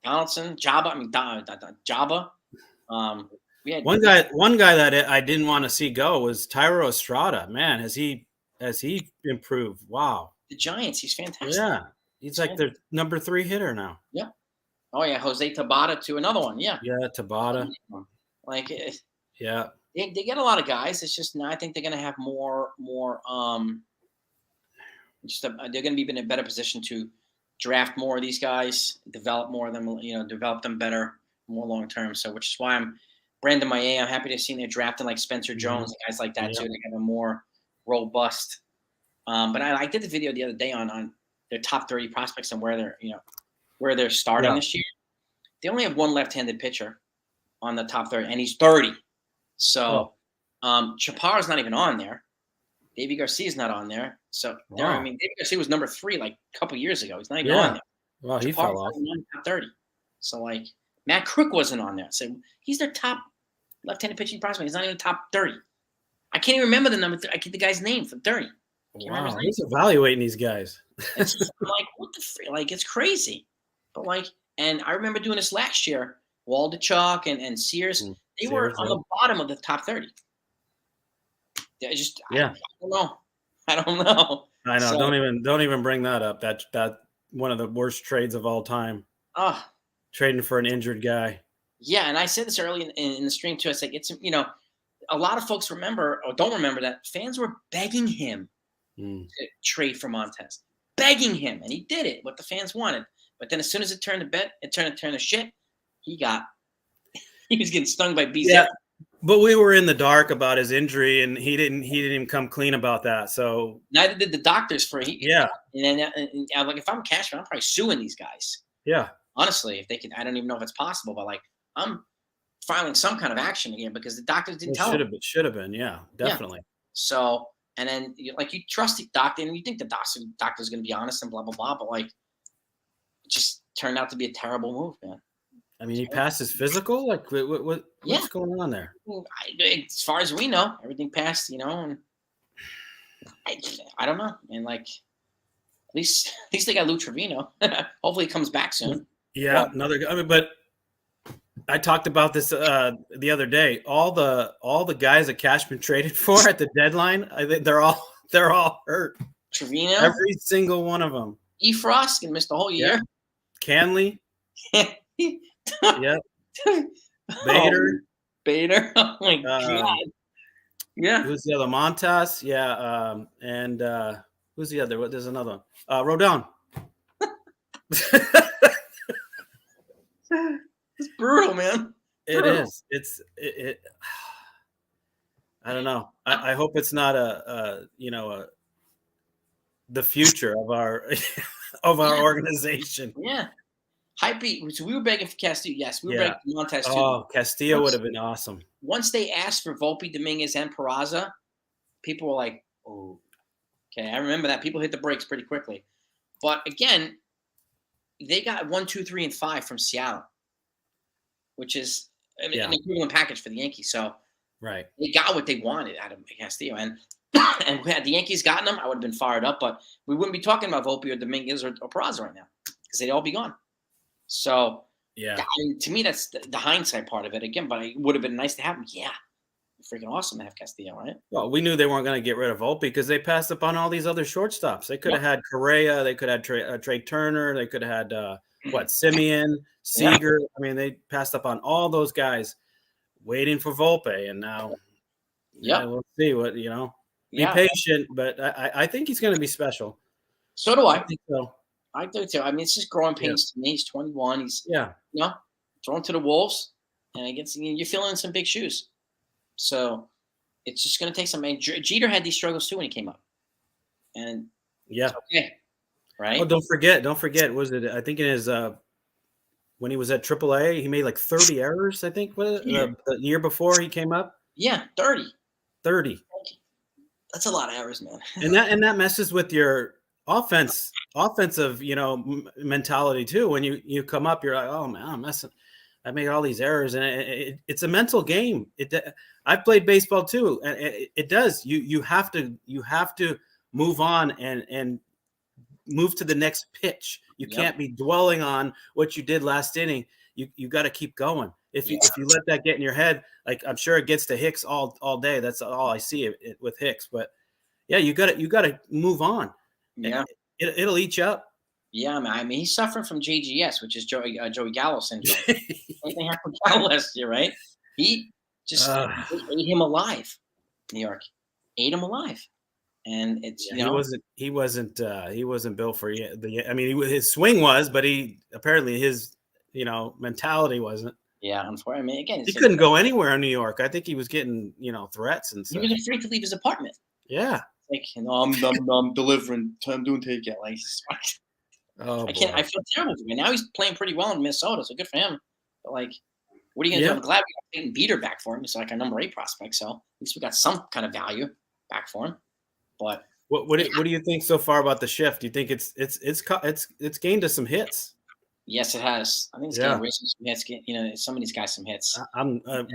Donaldson, Jabba. I mean, Jabba. One guy that I didn't want to see go was Tyro Estrada. Man, has he improved? Wow. The Giants, he's fantastic. Yeah, he's like their number 3 hitter now. Yeah. Oh yeah, Jose Tabata too, another one. Yeah. Yeah, Tabata. Like, yeah, they get a lot of guys. It's just now I think they're going to have more. They're going to be in a better position to draft more of these guys, develop more of them. Develop them better, more long term. So, which is why I'm Brandon Maye. I'm happy to see they're drafting like Spencer Jones, guys like that too. They have a more robust. But I did the video the other day on their top 30 prospects and where they're starting this year. They only have one left-handed pitcher on the top 30, and he's 30. So Chaparro's not even on there. Davey Garcia's not on there. So Davey Garcia was number 3 like a couple years ago. He's not even on there. Well, he fell off. Top 30. So like Matt Crook wasn't on there. So he's their top left-handed pitching prospect. He's not even top 30. I can't even remember the number. I get the guy's name for 30. Wow, he's evaluating these guys. It's just, like, what the freak? Like, it's crazy. But like, and I remember doing this last year. Waldichuk and Sears, they were on the bottom of the top 30. I don't know. I know. So, don't even bring that up. That one of the worst trades of all time. Trading for an injured guy. Yeah, and I said this early in the stream too. I said it's a lot of folks remember or don't remember that fans were begging him to trade for Montez, begging him, and he did it. What the fans wanted, but then as soon as it turned to shit, he was getting stung by bees. Yeah, but we were in the dark about his injury, and he didn't even come clean about that. So neither did the doctors for yeah. And I'm like, if I'm Cashman, I'm probably suing these guys. Yeah, honestly, if they can, I don't even know if it's possible, but like I'm filing some kind of action again because the doctors didn't tell him. Should have been, yeah, definitely. Yeah. So, and then you trust the doctor, and you think the doctor's going to be honest and blah blah blah, but like, it just turned out to be a terrible move, man. I mean, he passed his physical. Like, Yeah. what's going on there? As far as we know, everything passed. And I don't know. And like, at least they got Lou Trevino. Hopefully, he comes back soon. Yeah, But, another. I mean, but I talked about this the other day. All the guys that Cashman traded for at the deadline, I think they're all hurt. Trevino, Every single one of them. Frost can miss the whole year. Canley. Yeah. Bader. Oh my God. Yeah. Who's the other? Montas. Yeah. And who's the other? There's another one. Rodon. It's brutal, man. It is. It. I don't know. I hope it's not the future of our organization. Yeah. So we were begging for Castillo. Yes, we were begging for Montes too. Oh, Castillo would have been awesome. Once they asked for Volpe, Dominguez, and Peraza, people were like, "Oh, okay." I remember that. People hit the brakes pretty quickly. But again, they got 1, 2, 3, and 5 from Seattle, which is an equivalent package for the Yankees. So right, they got what they wanted out of Castillo, and had the Yankees gotten them, I would have been fired up. But we wouldn't be talking about Volpe or Dominguez or Peraza right now because they'd all be gone. So I mean, to me, that's the hindsight part of it. Again, but it would have been nice to have him. Yeah, freaking awesome to have Castillo, right? Well, we knew they weren't going to get rid of Volpe because they passed up on all these other shortstops. They could have had Correa, they could have had Trey Turner, they could have had Simeon, Seager. I mean, they passed up on all those guys, waiting for Volpe, and now, we'll see what Be patient, but I think he's going to be special. So do I. I think so. I do too. I mean, it's just growing pains to me. He's 21. He's thrown to the wolves, and you're filling in some big shoes. So it's just going to take some. Jeter had these struggles too when he came up, and it's okay, right? Oh, don't forget. Was it? I think in his when he was at AAA, he made like 30 errors. I think the year before he came up. Yeah, 30. 30. That's a lot of errors, man. and that messes with your offensive, mentality too. When you come up, you're like, oh man, I'm messing. I made all these errors, and it's a mental game. I've played baseball too, and it does. You have to move on and move to the next pitch. You can't be dwelling on what you did last inning. You got to keep going. If you let that get in your head, like I'm sure it gets to Hicks all day. That's all I see it with Hicks. But you got to move on. Yeah, it'll eat you up. Yeah, I mean he's suffering from JGS, which is Joey Gallo syndrome. Anything happened to Gallo last year, right? He just ate him alive. New York ate him alive, and it's he wasn't built for the. I mean, his swing was, but apparently his mentality wasn't. Yeah, unfortunately, I mean, again, he couldn't go anywhere in New York. I think he was getting threats and stuff. He was afraid to leave his apartment. Yeah. Like, I'm delivering. I'm doing takeout. Like, I can't. I feel terrible for him. Now he's playing pretty well in Minnesota, so good for him. But like, what are you gonna do? I'm glad we got Peyton Beater back for him. He's like a number 8 prospect, so at least we got some kind of value back for him. But what do you think so far about the shift? Do you think it's gained us some hits? Yes, it has. I think it's getting Rizzo some hits. Some of these guys some hits.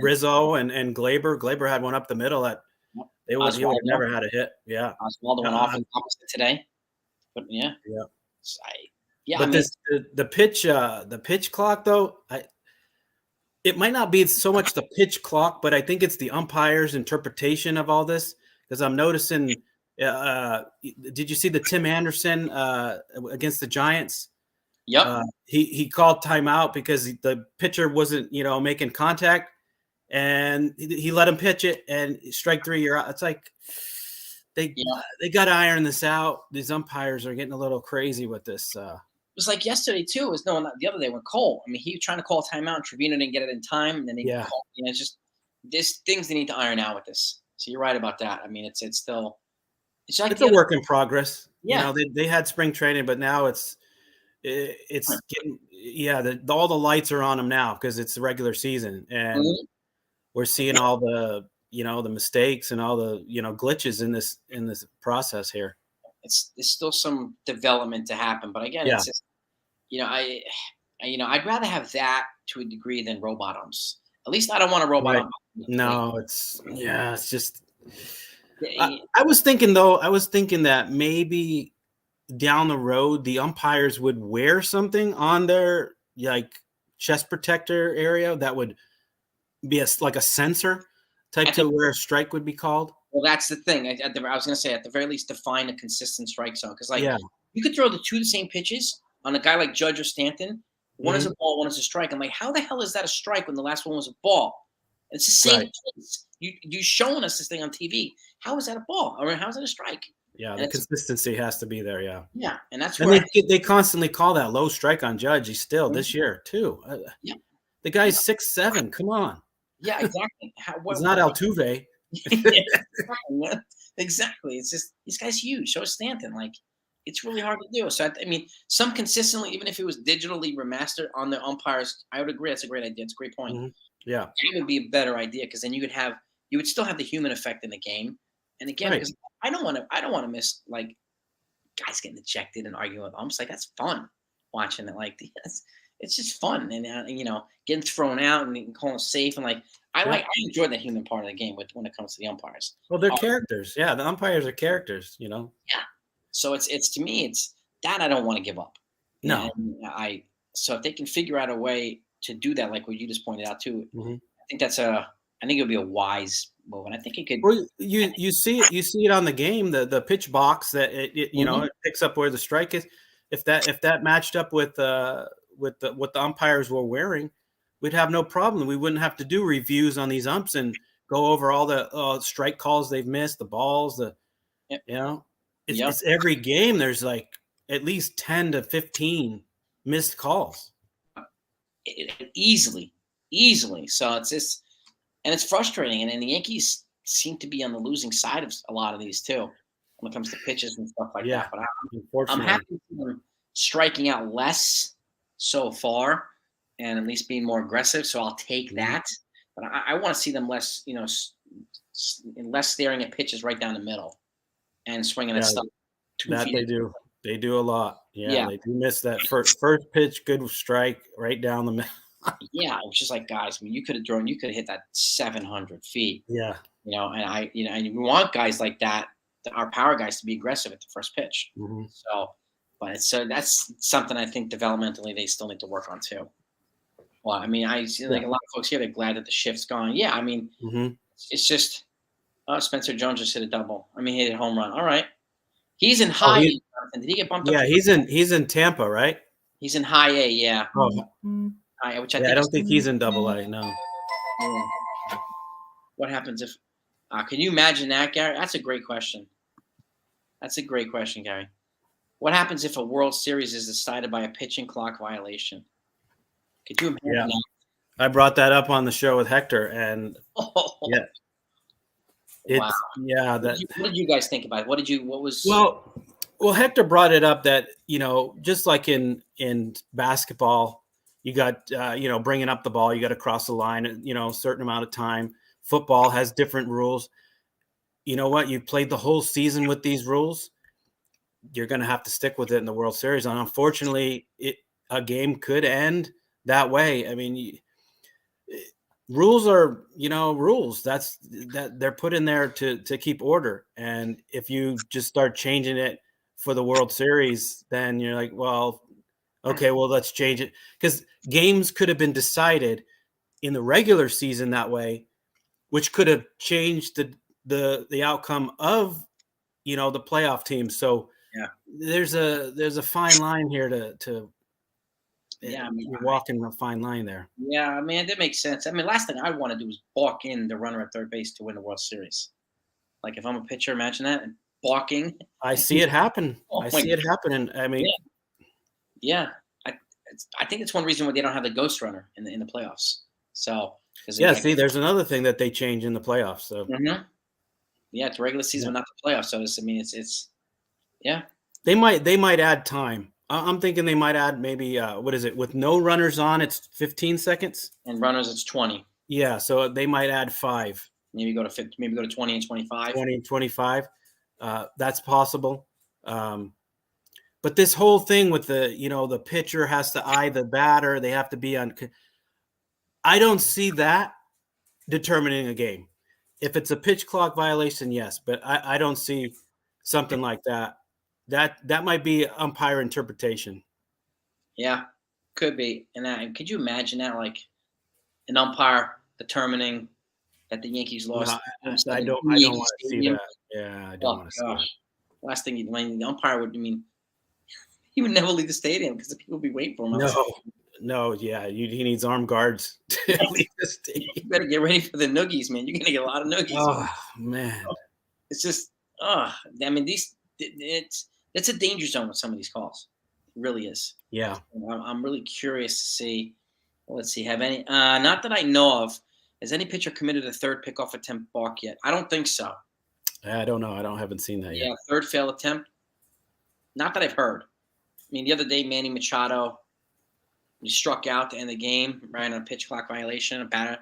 Rizzo and Gleyber. Gleyber had one up the middle that. He would have never had a hit. Yeah. Oswaldo went off in opposite today. But But the pitch clock though, it might not be so much the pitch clock, but I think it's the umpire's interpretation of all this. Because I'm noticing did you see the Tim Anderson against the Giants? Yep. He called timeout because the pitcher wasn't, making contact. And he let him pitch it, and strike 3, you're out. It's like they got to iron this out. These umpires are getting a little crazy with this. It was like yesterday too. It was not the other day when Cole. I mean, he was trying to call a timeout, and Trevino didn't get it in time, and then they called. It's just there's things they need to iron out with this. So you're right about that. I mean, it's still like a work in progress. Yeah, they had spring training, but now it's getting all the lights are on them now because it's the regular season and. We're seeing all the, the mistakes and all the, glitches in this process here. There's still some development to happen, but again, it's just, I'd rather have that to a degree than robot umps. At least I don't want a robot Right. ump. No, it's just. Yeah, I was thinking that maybe down the road the umpires would wear something on their like chest protector area that would be like a sensor type at the to where a strike would be called. Well, that's the thing. I was going to say, at the very least, define a consistent strike zone. Because, like, Yeah. you could throw the same pitches on a guy like Judge or Stanton. One is Mhm. a ball, one is a strike. I'm like, how the hell is that a strike when the last one was a ball? It's the same Right. pitch. You're showing us this thing on TV. How is that a ball? Or how is it a strike? Yeah, And the consistency has to be there. Yeah, and that's and where they constantly call that low strike on Judge. He's still this year too. yeah, The guy's 6'7". Come on, yeah, exactly. he's not Altuve. Yeah, exactly. It's just this guy's huge. So is Stanton. Like, it's really hard to do. So I mean, some consistently, even if it was digitally remastered on the umpires, I would agree. That's a great idea. It's a great point. Mhm. Yeah, It would be a better idea because then you would still have the human effect in the game. And again, right. because I don't want to miss like guys getting ejected and arguing with umps. Like, that's fun watching it. Like, it's just fun and getting thrown out and calling safe and like Yeah. I enjoy the human part of the game when it comes to the umpires. Well, they're characters. Yeah, the umpires are characters. Yeah. So it's to me it's that I don't want to give up. No. And so if they can figure out a way to do that, like what you just pointed out too, Mhm. I think it would be a wise move, and I think it could. Well, you see it on the game, the pitch box that it Mhm. it picks up where the strike is. If that matched up with what the umpires were wearing, we'd have no problem. We wouldn't have to do reviews on these umps and go over all the strike calls they've missed, the balls, Yep. Yep. it's every game. There's like at least 10 to 15 missed calls. Easily. So it's just, and it's frustrating. And the Yankees seem to be on the losing side of a lot of these too, when it comes to pitches and stuff like Yeah, that. But I'm unfortunately. happy to see them striking out less so far, and at least being more aggressive. So I'll take Mhm. that. But I want to see them less, less staring at pitches right down the middle and swinging at Yeah, stuff 2 that feet. they do. They do a lot. Yeah, Yeah. they do miss that first pitch, good strike right down the middle. Yeah, it was just like, guys, I mean, you could have hit that 700 feet, Yeah. and we want guys like that, our power guys, to be aggressive at the first pitch. Mhm. So that's something I think developmentally they still need to work on too. Well, I mean, I see like a lot of folks here, they're glad that the shift's gone. Yeah, I mean, Mhm. it's just, Spencer Jones just hit a double. I mean, he hit a home run. All right. He's in Oh, high A. Did he get bumped up? yeah, he's in Tampa, right? He's in high A, yeah. Oh, High A, which I yeah, think I don't is, think he's in Double A. No. yeah. What happens if can you imagine that, Gary? That's a great question. Gary. What happens if a World Series is decided by a pitching clock violation? Could you imagine Yeah. that? I brought that up on the show with Hector, and yeah, Wow. yeah, What did you guys think about it? What was well, Hector brought it up that just like in basketball, you got bringing up the ball, you got to cross the line, a certain amount of time. Football has different rules. You know what? You played the whole season with these rules. You're going to have to stick with it in the World Series, and unfortunately, a game could end that way. I mean, rules are rules. That they're put in there to keep order, and if you just start changing it for the World Series, then you're like, well, okay, well, let's change it, because games could have been decided in the regular season that way, which could have changed the outcome of the playoff team. So yeah, there's a fine line here to yeah. I mean, you're walking a fine line there. yeah. I mean, that makes sense. I mean, last thing I want to do is balk in the runner at third base to win the World Series. Like, if I'm a pitcher, imagine that, and balking. I see it happen. Oh, I see it happening. I mean, yeah. I think it's one reason why they don't have the ghost runner in the playoffs. So, yeah. See, there's another thing that they change in the playoffs. So, yeah, it's regular season, but not the playoffs. So, it's yeah. They might add time. I'm thinking they might add maybe what is it, with no runners on? It's 15 seconds, and runners it's 20. Yeah, so they might add 5. Maybe go to 50, maybe go to 20 and 25. 20 and 25. That's possible. But this whole thing with the pitcher has to eye the batter. They have to be on. I don't see that determining a game. If it's a pitch clock violation, yes, but I don't see something like that. That might be umpire interpretation. Yeah, could be. And could you imagine that, like an umpire determining that the Yankees lost? No, Game I seven don't. in I the don't Yankee want to see Stadium? that. Yeah, I don't Oh want to see that. gosh, last thing when the umpire would, he would never leave the stadium because the people would be waiting for him outside. No, yeah, he needs armed guards to leave the stadium. You better get ready for the noogies, man. You're gonna get a lot of noogies. Oh man, It's just, I mean, it's a danger zone with some of these calls. It really is. yeah. I'm really curious to see. Let's see, have any? Not that I know of. Has any pitcher committed a third pickoff attempt balk yet? I don't think so. I don't know. Haven't seen that yet. Yeah, third fail attempt. Not that I've heard. I mean, the other day, Manny Machado, he struck out to end the game, right, on a pitch clock violation. A batter,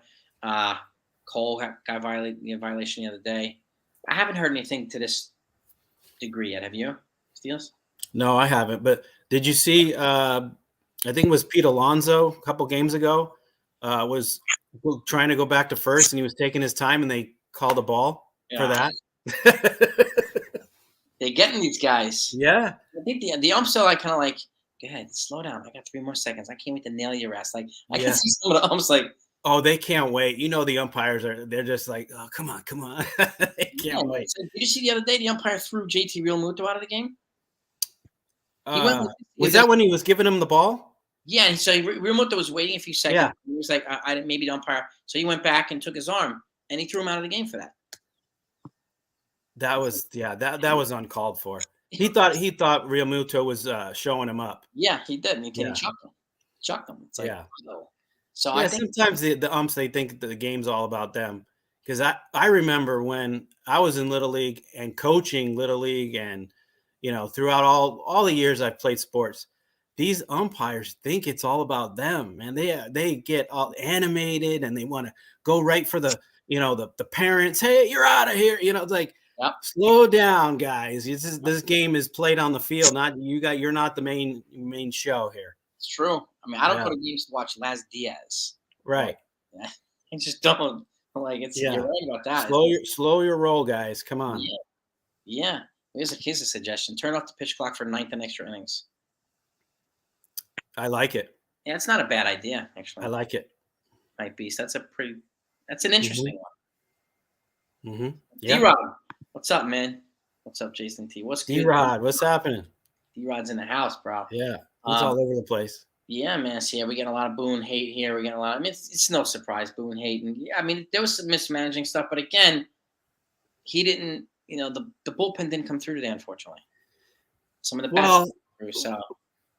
Cole got violation the other day. I haven't heard anything to this degree yet. Have you, Steels? No, I haven't. But did you see? I think it was Pete Alonso a couple games ago. Was trying to go back to first, and he was taking his time, and they called a ball for that. They're getting these guys. Yeah. I think the umps are like kind of like, go ahead, slow down. I got 3 more seconds. I can't wait to nail your ass. Like I can see some of the umps like, oh, they can't wait. The umpires they're just like, oh, come on. They can't wait. So did you see the other day the umpire threw JT Realmuto out of the game? Was that when he was giving him the ball? Yeah, and so Realmuto was waiting a few seconds. Yeah. He was like, I didn't, maybe the umpire. So he went back and took his arm, and he threw him out of the game for that. That was that was uncalled for. He thought Realmuto was showing him up. Yeah, he did. And he chucked him. It's like, oh. So I think sometimes the umps, they think the game's all about them. Because I remember when I was in Little League and coaching Little League, and throughout all the years I've played sports, these umpires think it's all about them, man. They get all animated and they want to go right for the parents. Hey, you're out of here. It's like, slow down, guys. This game is played on the field, not you. You're not the main show here. It's true. I mean, I don't go to games to watch Laz Diaz. Right. Yeah. I just don't like it. You're right about that. Slow your roll, guys. Come on. Yeah. Here's a suggestion. Turn off the pitch clock for 9th and extra innings. I like it. Yeah, it's not a bad idea, actually. I like it. Night Beast. That's an interesting one. Mm-hmm. Yeah. D-Rod. What's up, man? What's up, Jason T? What's good? D-Rod, what's happening? D-Rod's in the house, bro. Yeah. It's all over the place. Yeah, man. So, yeah, we get a lot of boo and hate here. We get a lot. I mean, it's no surprise, boo and hate. And yeah, I mean, there was some mismanaging stuff, but again, he didn't. The bullpen didn't come through today, unfortunately. Some of the bats through. So,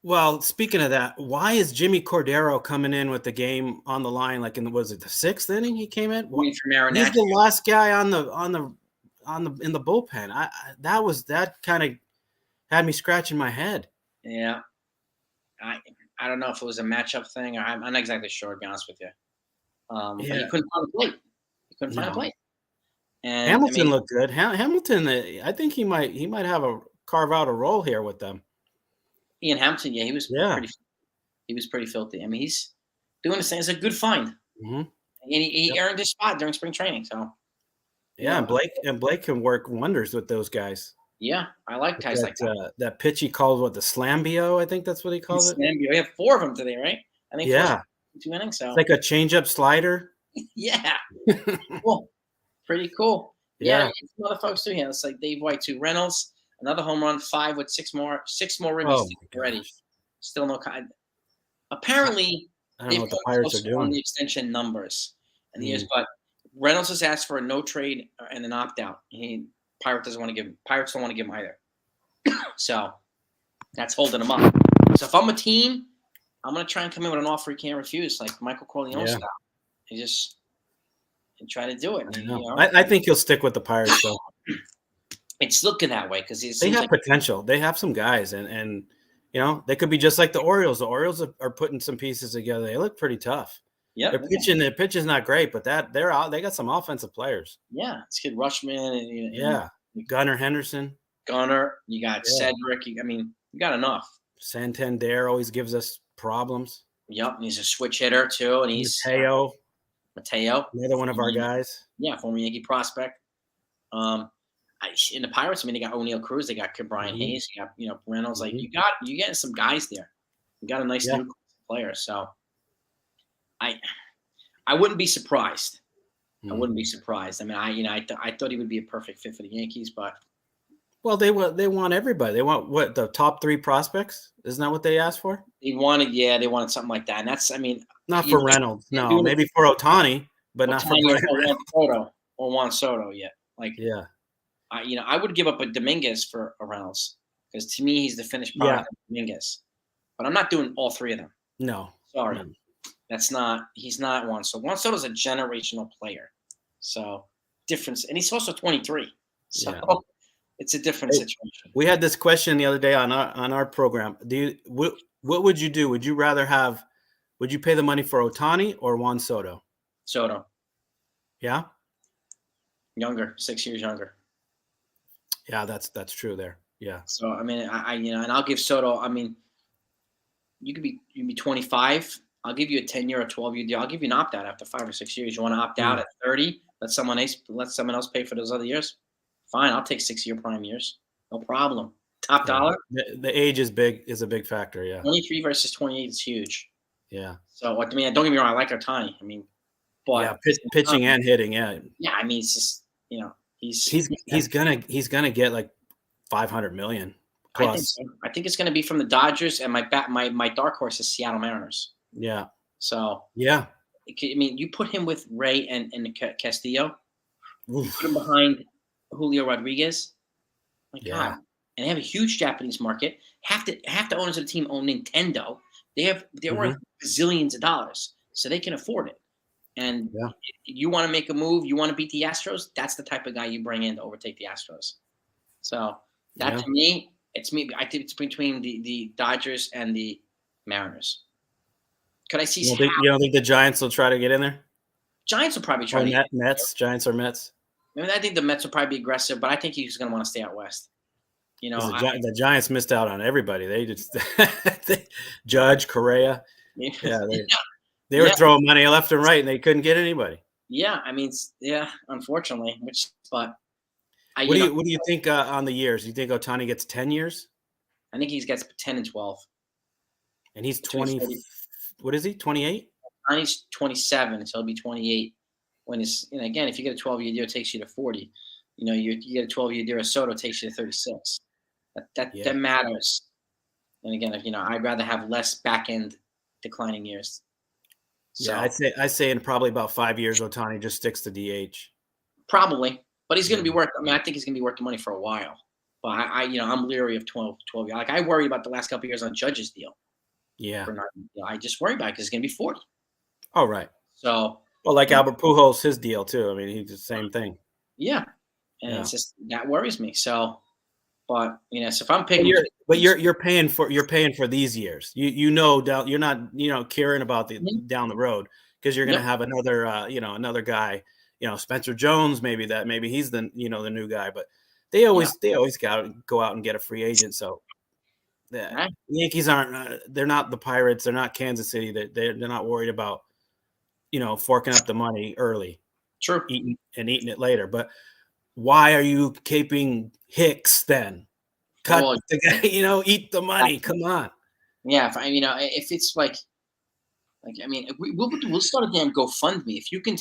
well, speaking of that, why is Jimmy Cordero coming in with the game on the line? Like was it the 6th inning he came in? He's the last guy in the bullpen. That kind of had me scratching my head. Yeah. I don't know if it was a matchup thing, or I'm not exactly sure, to be honest with you. But he couldn't find a plate. And Hamilton looked good. Hamilton, I think he might carve out a role here with them. Ian Hampton, he was pretty filthy. I mean, he's doing the same. It's a good find, and he earned his spot during spring training. So, and Blake can work wonders with those guys. Yeah, I like guys like that. That pitch he called the Slambio, I think that's what he calls it. Slambio. We have 4 of them today, right? I think 2 innings. So it's like a changeup slider. Yeah, cool, pretty cool. Yeah, some other folks too. Yeah, it's like Dave White, 2 Reynolds, another home run, 5 with 6 more ribbies already. Still no kind. Apparently, I don't know what the Pirates are doing on the extension numbers and but Reynolds has asked for a no trade and an opt out. Pirates don't want to give him either. So that's holding him up. So if I'm a team, I'm going to try and come in with an offer he can't refuse, like Michael Corleone style. And try to do it. I think he'll stick with the Pirates, though. It's looking that way because they have potential. They have some guys, and they could be just like the Orioles. The Orioles are putting some pieces together. They look pretty tough. Yeah, their pitch is not great, but they're out. They got some offensive players. Yeah, it's kid Rushman and Gunnar Henderson. You got Cedric. You got enough. Santander always gives us problems. Yep, and he's a switch hitter too, and he's Mateo, another one of our guys. Yeah, former Yankee prospect. In the Pirates, I mean, they got O'Neal Cruz, they got Brian Hayes, you got Reynolds. Like you getting some guys there. You got a nice new player, so I wouldn't be surprised. I wouldn't be surprised. I mean, I thought he would be a perfect fit for the Yankees, but they want everybody. They want what, the top 3 prospects? Isn't that what they asked for? They wanted something like that, and that's, I mean, not for Reynolds, no, maybe for Ohtani, but not for Juan Soto yet. Like, I would give up a Dominguez for a Reynolds, because to me he's the finished product of Dominguez. But I'm not doing all 3 of them. No, sorry, he's not Juan Soto. Juan Soto's a generational player, so difference, and he's also 23. So it's a different situation. We had this question the other day on our program. What would you do? Would you pay the money for Ohtani or Juan Soto? Soto. Yeah. Younger, 6 years younger. Yeah, that's true there. Yeah. So I mean, and I'll give Soto. I mean, you could be 25. I'll give you a 10-year or 12-year deal. I'll give you an opt out after 5 or 6 years. You want to opt out at 30? Let someone else pay for those other years. Fine, I'll take 6-year prime years. No problem. Top dollar. The age is a big factor. Yeah. 23 versus 28 is huge. Yeah. So I mean, don't get me wrong. I like Ohtani. I mean, but pitching and hitting. Yeah. Yeah, I mean, it's just he's gonna get like $500 million plus. I think it's gonna be from the Dodgers, and my dark horse is Seattle Mariners. Yeah. So yeah. I mean, you put him with Ray and Castillo. You put him behind Julio Rodriguez. My God. And they have a huge Japanese market. Half the owners of the team own Nintendo. They're worth bazillions of dollars, so they can afford it. And you want to make a move, you want to beat the Astros, that's the type of guy you bring in to overtake the Astros. So that to me, I think it's between the Dodgers and the Mariners. Could I see? You don't think the Giants will try to get in there? Giants will probably try to get Mets. Giants or Mets? I mean, I think the Mets will probably be aggressive, but I think he's going to want to stay out west. The Giants missed out on everybody. They just Judge, Correa. They were throwing money left and right, and they couldn't get anybody. Yeah, I mean, unfortunately. What do you think on the years? Do you think Ohtani gets 10 years? I think he gets 10 and 12. And he's 20. What is he? 28? He's 27, so he'll be 28 when again, if you get a 12-year deal, it takes you to 40. You get a 12-year deal, Soto takes you to 36. That matters. And again, I'd rather have less back-end declining years. So, I say in probably about 5 years, Ohtani just sticks to DH. Probably, but he's going to be worth. I mean, I think he's going to be worth the money for a while. But I'm leery of 12. Like I worry about the last couple of years on Judge's deal. Yeah, I just worry about it because he's going to be 40. Oh, right. So, like Albert Pujols, his deal too. I mean, he's the same thing. Yeah, and it's just that worries me. So, but so if I'm picking, you're paying for these years. You're not caring about the down the road because you're going to have another another guy. Spencer Jones, maybe he's the the new guy, but they always go out and get a free agent. So the Yankees aren't. They're not the Pirates. They're not Kansas City. They're not worried about forking up the money early. True. Eating it later. But why are you keeping Hicks then? Cut the guy. Eat the money. Come on. Yeah, if it's like I mean, we'll start a damn GoFundMe if you can.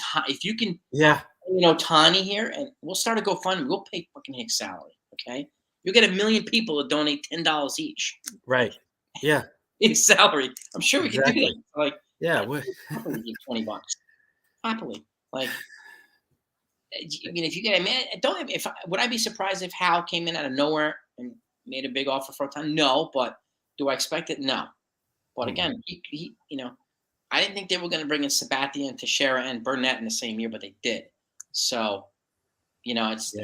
Tani here, and we'll start a GoFundMe. We'll pay fucking Hicks' salary. Okay, you'll get 1 million people to donate $10 each. Right. Yeah. His salary. I'm sure we can do that. Like, happily give $20. Happily, like. I mean, if you get would I be surprised if Hal came in out of nowhere and made a big offer for Ohtani? No, but do I expect it? No. But again, he I didn't think they were going to bring in Sabathia and Teixeira and Burnett in the same year, but they did. So, it's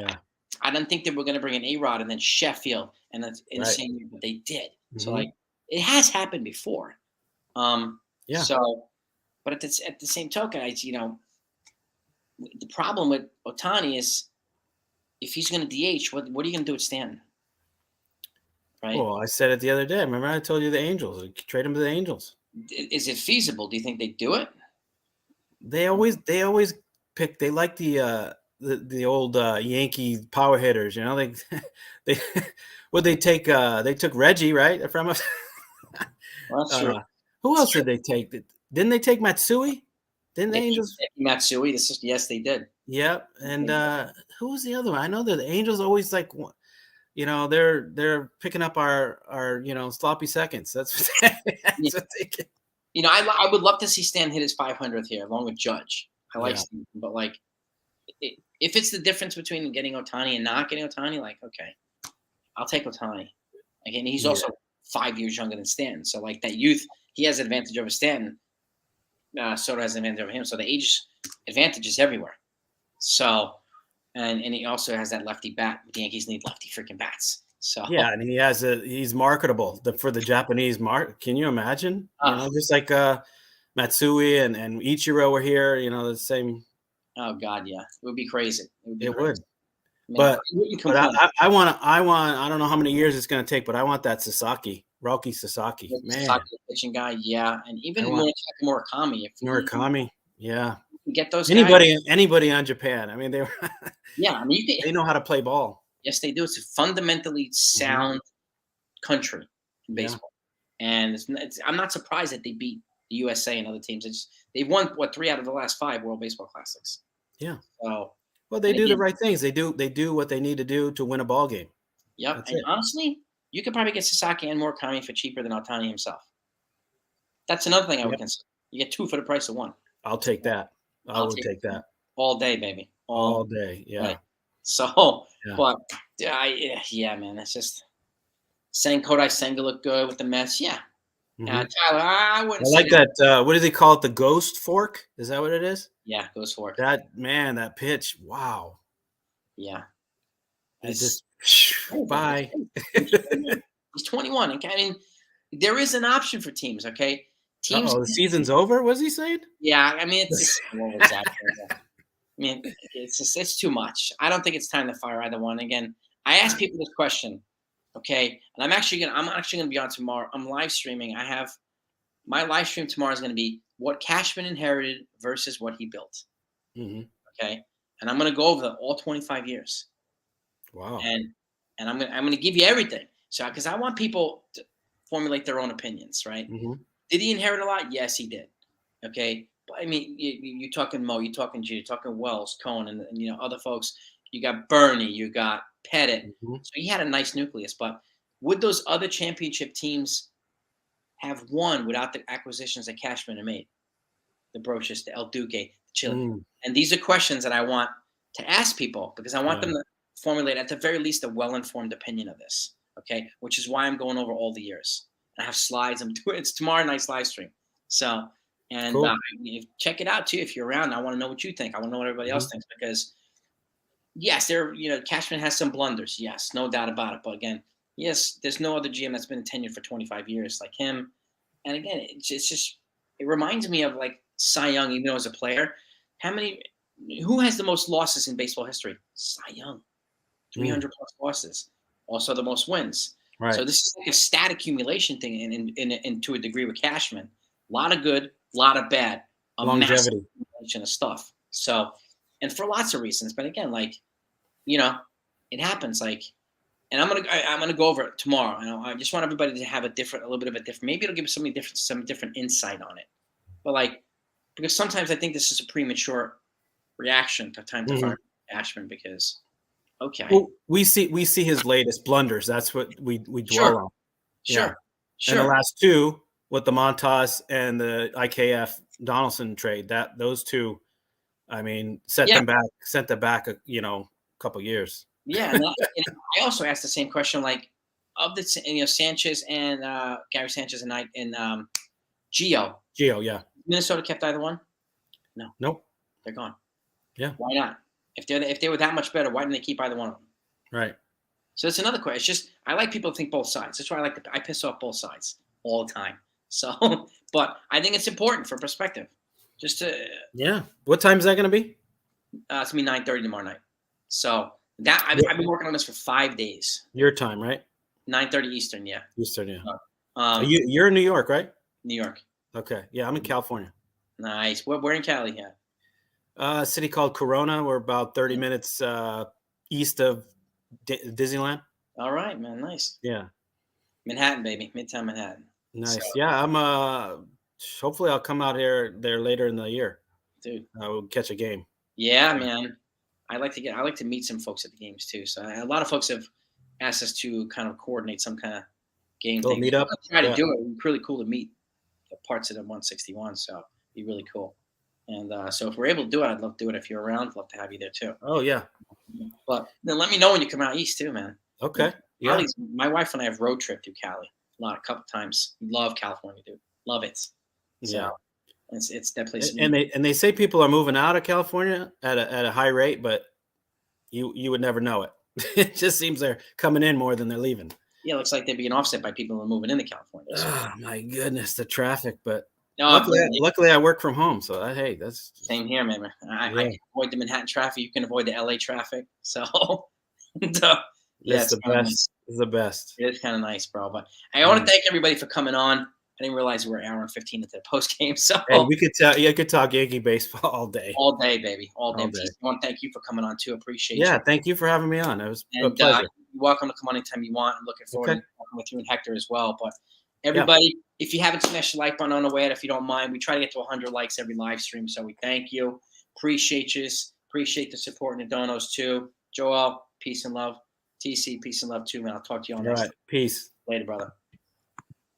I don't think they were going to bring in A-Rod and then Sheffield in the same year, but they did. Mm-hmm. So it has happened before. So, but at the same token, the problem with Ohtani is if he's going to DH, what are you going to do with Stanton? right? Well, I said it the other day. Remember, I told you the Angels. Trade him to the Angels. Is it feasible? Do you think they do it? They always pick. They like the old Yankee power hitters. You know, they what they take. They took Reggie right from us. Well, that's true. Who else did they take? Didn't they take Matsui? Didn't the They Angels? Matsui. Yes, they did. Yep. And who was the other one? I know that the Angels always like, they're picking up our sloppy seconds. That's what they get. I would love to see Stan hit his 500th here, along with Judge. I like Stan, but like, if it's the difference between getting Ohtani and not getting Ohtani, like, okay, I'll take Ohtani. Again, he's also 5 years younger than Stanton, so like that youth, he has an advantage over Stanton. Soto has an advantage over him, so the age advantage is everywhere. So, and he also has that lefty bat. The Yankees need lefty freaking bats. So yeah, and he's marketable for the Japanese market. Can you imagine? Just like Matsui and Ichiro were here. The same. Oh God, yeah, it would be crazy. It would. But I want. I don't know how many years it's going to take, but I want that Roki Sasaki. Man, Sasaki, the pitching guy, yeah, and even Murakami. Murakami, yeah. Get those anybody on Japan. I mean, they were. Yeah, I mean, they know how to play ball. Yes, they do. It's a fundamentally sound country in baseball, and I'm not surprised that they beat the USA and other teams. They've won 3 out of the last 5 World Baseball Classics. Yeah. So, well, they do the right things. They do what they need to do to win a ball game. Yep. That's and honestly, you could probably get Sasaki and Murakami for cheaper than Ohtani himself. That's another thing I would consider. You get 2 for the price of 1. I'll take that. I would take that all day, baby. All day. Yeah. Right. So, but yeah, man, that's just Kodai Senga looked good with the Mets. Yeah. Tyler, I wouldn't. I like that. What do they call it? The ghost fork? Is that what it is? Yeah, ghost fork. That pitch. Wow. Yeah. It's bye. He's 21. Okay? I mean, there is an option for teams. Okay. Teams. The season's over. Was he saying? Yeah. I mean, it's too much. I don't think it's time to fire either one. Again, I ask people this question. Okay, and I'm actually gonna be on tomorrow. I'm live streaming. I have my live stream tomorrow is gonna be what Cashman inherited versus what he built. Mm-hmm. Okay, and I'm gonna go over all 25 years. Wow. And I'm gonna give you everything. So because I want people to formulate their own opinions, right? Mm-hmm. Did he inherit a lot? Yes, he did. Okay, but I mean, you're talking Mo, you're talking G, you're talking Wells, Cohen, and other folks. You got Bernie, you got Pettit. Mm-hmm. So he had a nice nucleus. But would those other championship teams have won without the acquisitions that Cashman had made? The Brochus, the El Duque, the Chile. Mm. And these are questions that I want to ask people because I want them to formulate, at the very least, a well-informed opinion of this. Okay, which is why I'm going over all the years. I have slides. It's tomorrow night's live stream. So, and cool. Check it out too if you're around. I want to know what you think. I want to know what everybody else thinks because. Yes, Cashman has some blunders. Yes, no doubt about it. But again, yes, there's no other GM that's been tenured for 25 years like him. And again, it reminds me of like Cy Young, even though as a player. Who has the most losses in baseball history? Cy Young, 300 plus losses. Also the most wins. Right. So this is like a stat accumulation thing, in to a degree with Cashman. A lot of good, a lot of bad, a longevity, massive accumulation of stuff. So, and for lots of reasons, but again, like. It happens. Like, and I'm gonna go over it tomorrow. I just want everybody to have a little bit of a different. Maybe it'll give some different insight on it. But because sometimes I think this is a premature reaction to time to fire Cashman because, well, we see his latest blunders. That's what we dwell on. Sure. And the last 2 with the Montas and the IKF Donaldson trade. Those 2, I mean, sent them back. Couple years. Yeah, and I also asked the same question, like of the Sanchez and Gary Sanchez and Gio. Gio, yeah. Minnesota kept either one? No. Nope. They're gone. Yeah. Why not? If they were that much better, why didn't they keep either one of them? Right. So that's another question. It's just I like people to think both sides. That's why I piss off both sides all the time. So, but I think it's important for perspective. Just to. Yeah. What time is that going to be? It's gonna be 9:30 tomorrow night. So I've been working on this for 5 days. Your time, right? 9:30 Eastern. Yeah. Eastern, yeah. Um, You're in New York, right? New York. Okay. Yeah, I'm in California. Nice. Where in Cali? Yeah. A city called Corona. We're about 30 minutes east of Disneyland. All right, man. Nice. Yeah. Manhattan, baby. Midtown Manhattan. So, Nice. Yeah, I'm hopefully I'll come out there later in the year. dude. We'll catch a game. Yeah, man. I like to meet some folks at the games too. So a lot of folks have asked us to kind of coordinate some kind of game Little thing. meetup. I'll try to Yeah. do it. It'd be really cool to meet the parts of the 161. So it'd be really cool. And so if we're able to do it, I'd love to do it. If you're around, I'd love to have you there too. Oh yeah. But then let me know when you come out east too, man. Okay. Yeah. My wife and I have road trip through Cali a couple times. We love California, dude. Love it. So Yeah. it's that place. And they say people are moving out of California at a high rate, but you would never know it. It just seems they're coming in more than they're leaving. Yeah, it looks like they're being offset by people who are moving into California. So. Oh my goodness, the traffic! But No, luckily, I work from home, so hey, that's same here, man. I can avoid the Manhattan traffic. You can avoid the LA traffic. So, it's the best. It's the best. It is kind of nice, bro. But I want to thank everybody for coming on. I didn't realize we were an hour and 15 into the post game. So hey, we could tell. Yeah, could talk Yankee baseball all day. All day, baby. All day. I want to thank you for coming on too. Appreciate you. Yeah, thank you for having me on. It was a pleasure. You're welcome to come on anytime you want. I'm looking forward to talking with you and Hector as well. But everybody, if you haven't smashed the like button on the way, if you don't mind, we try to get to 100 likes every live stream. So we thank you. Appreciate you. Appreciate the support and the donos too. Joel, peace and love. TC, peace and love too, man. I'll talk to you all next time. Peace. Later, brother.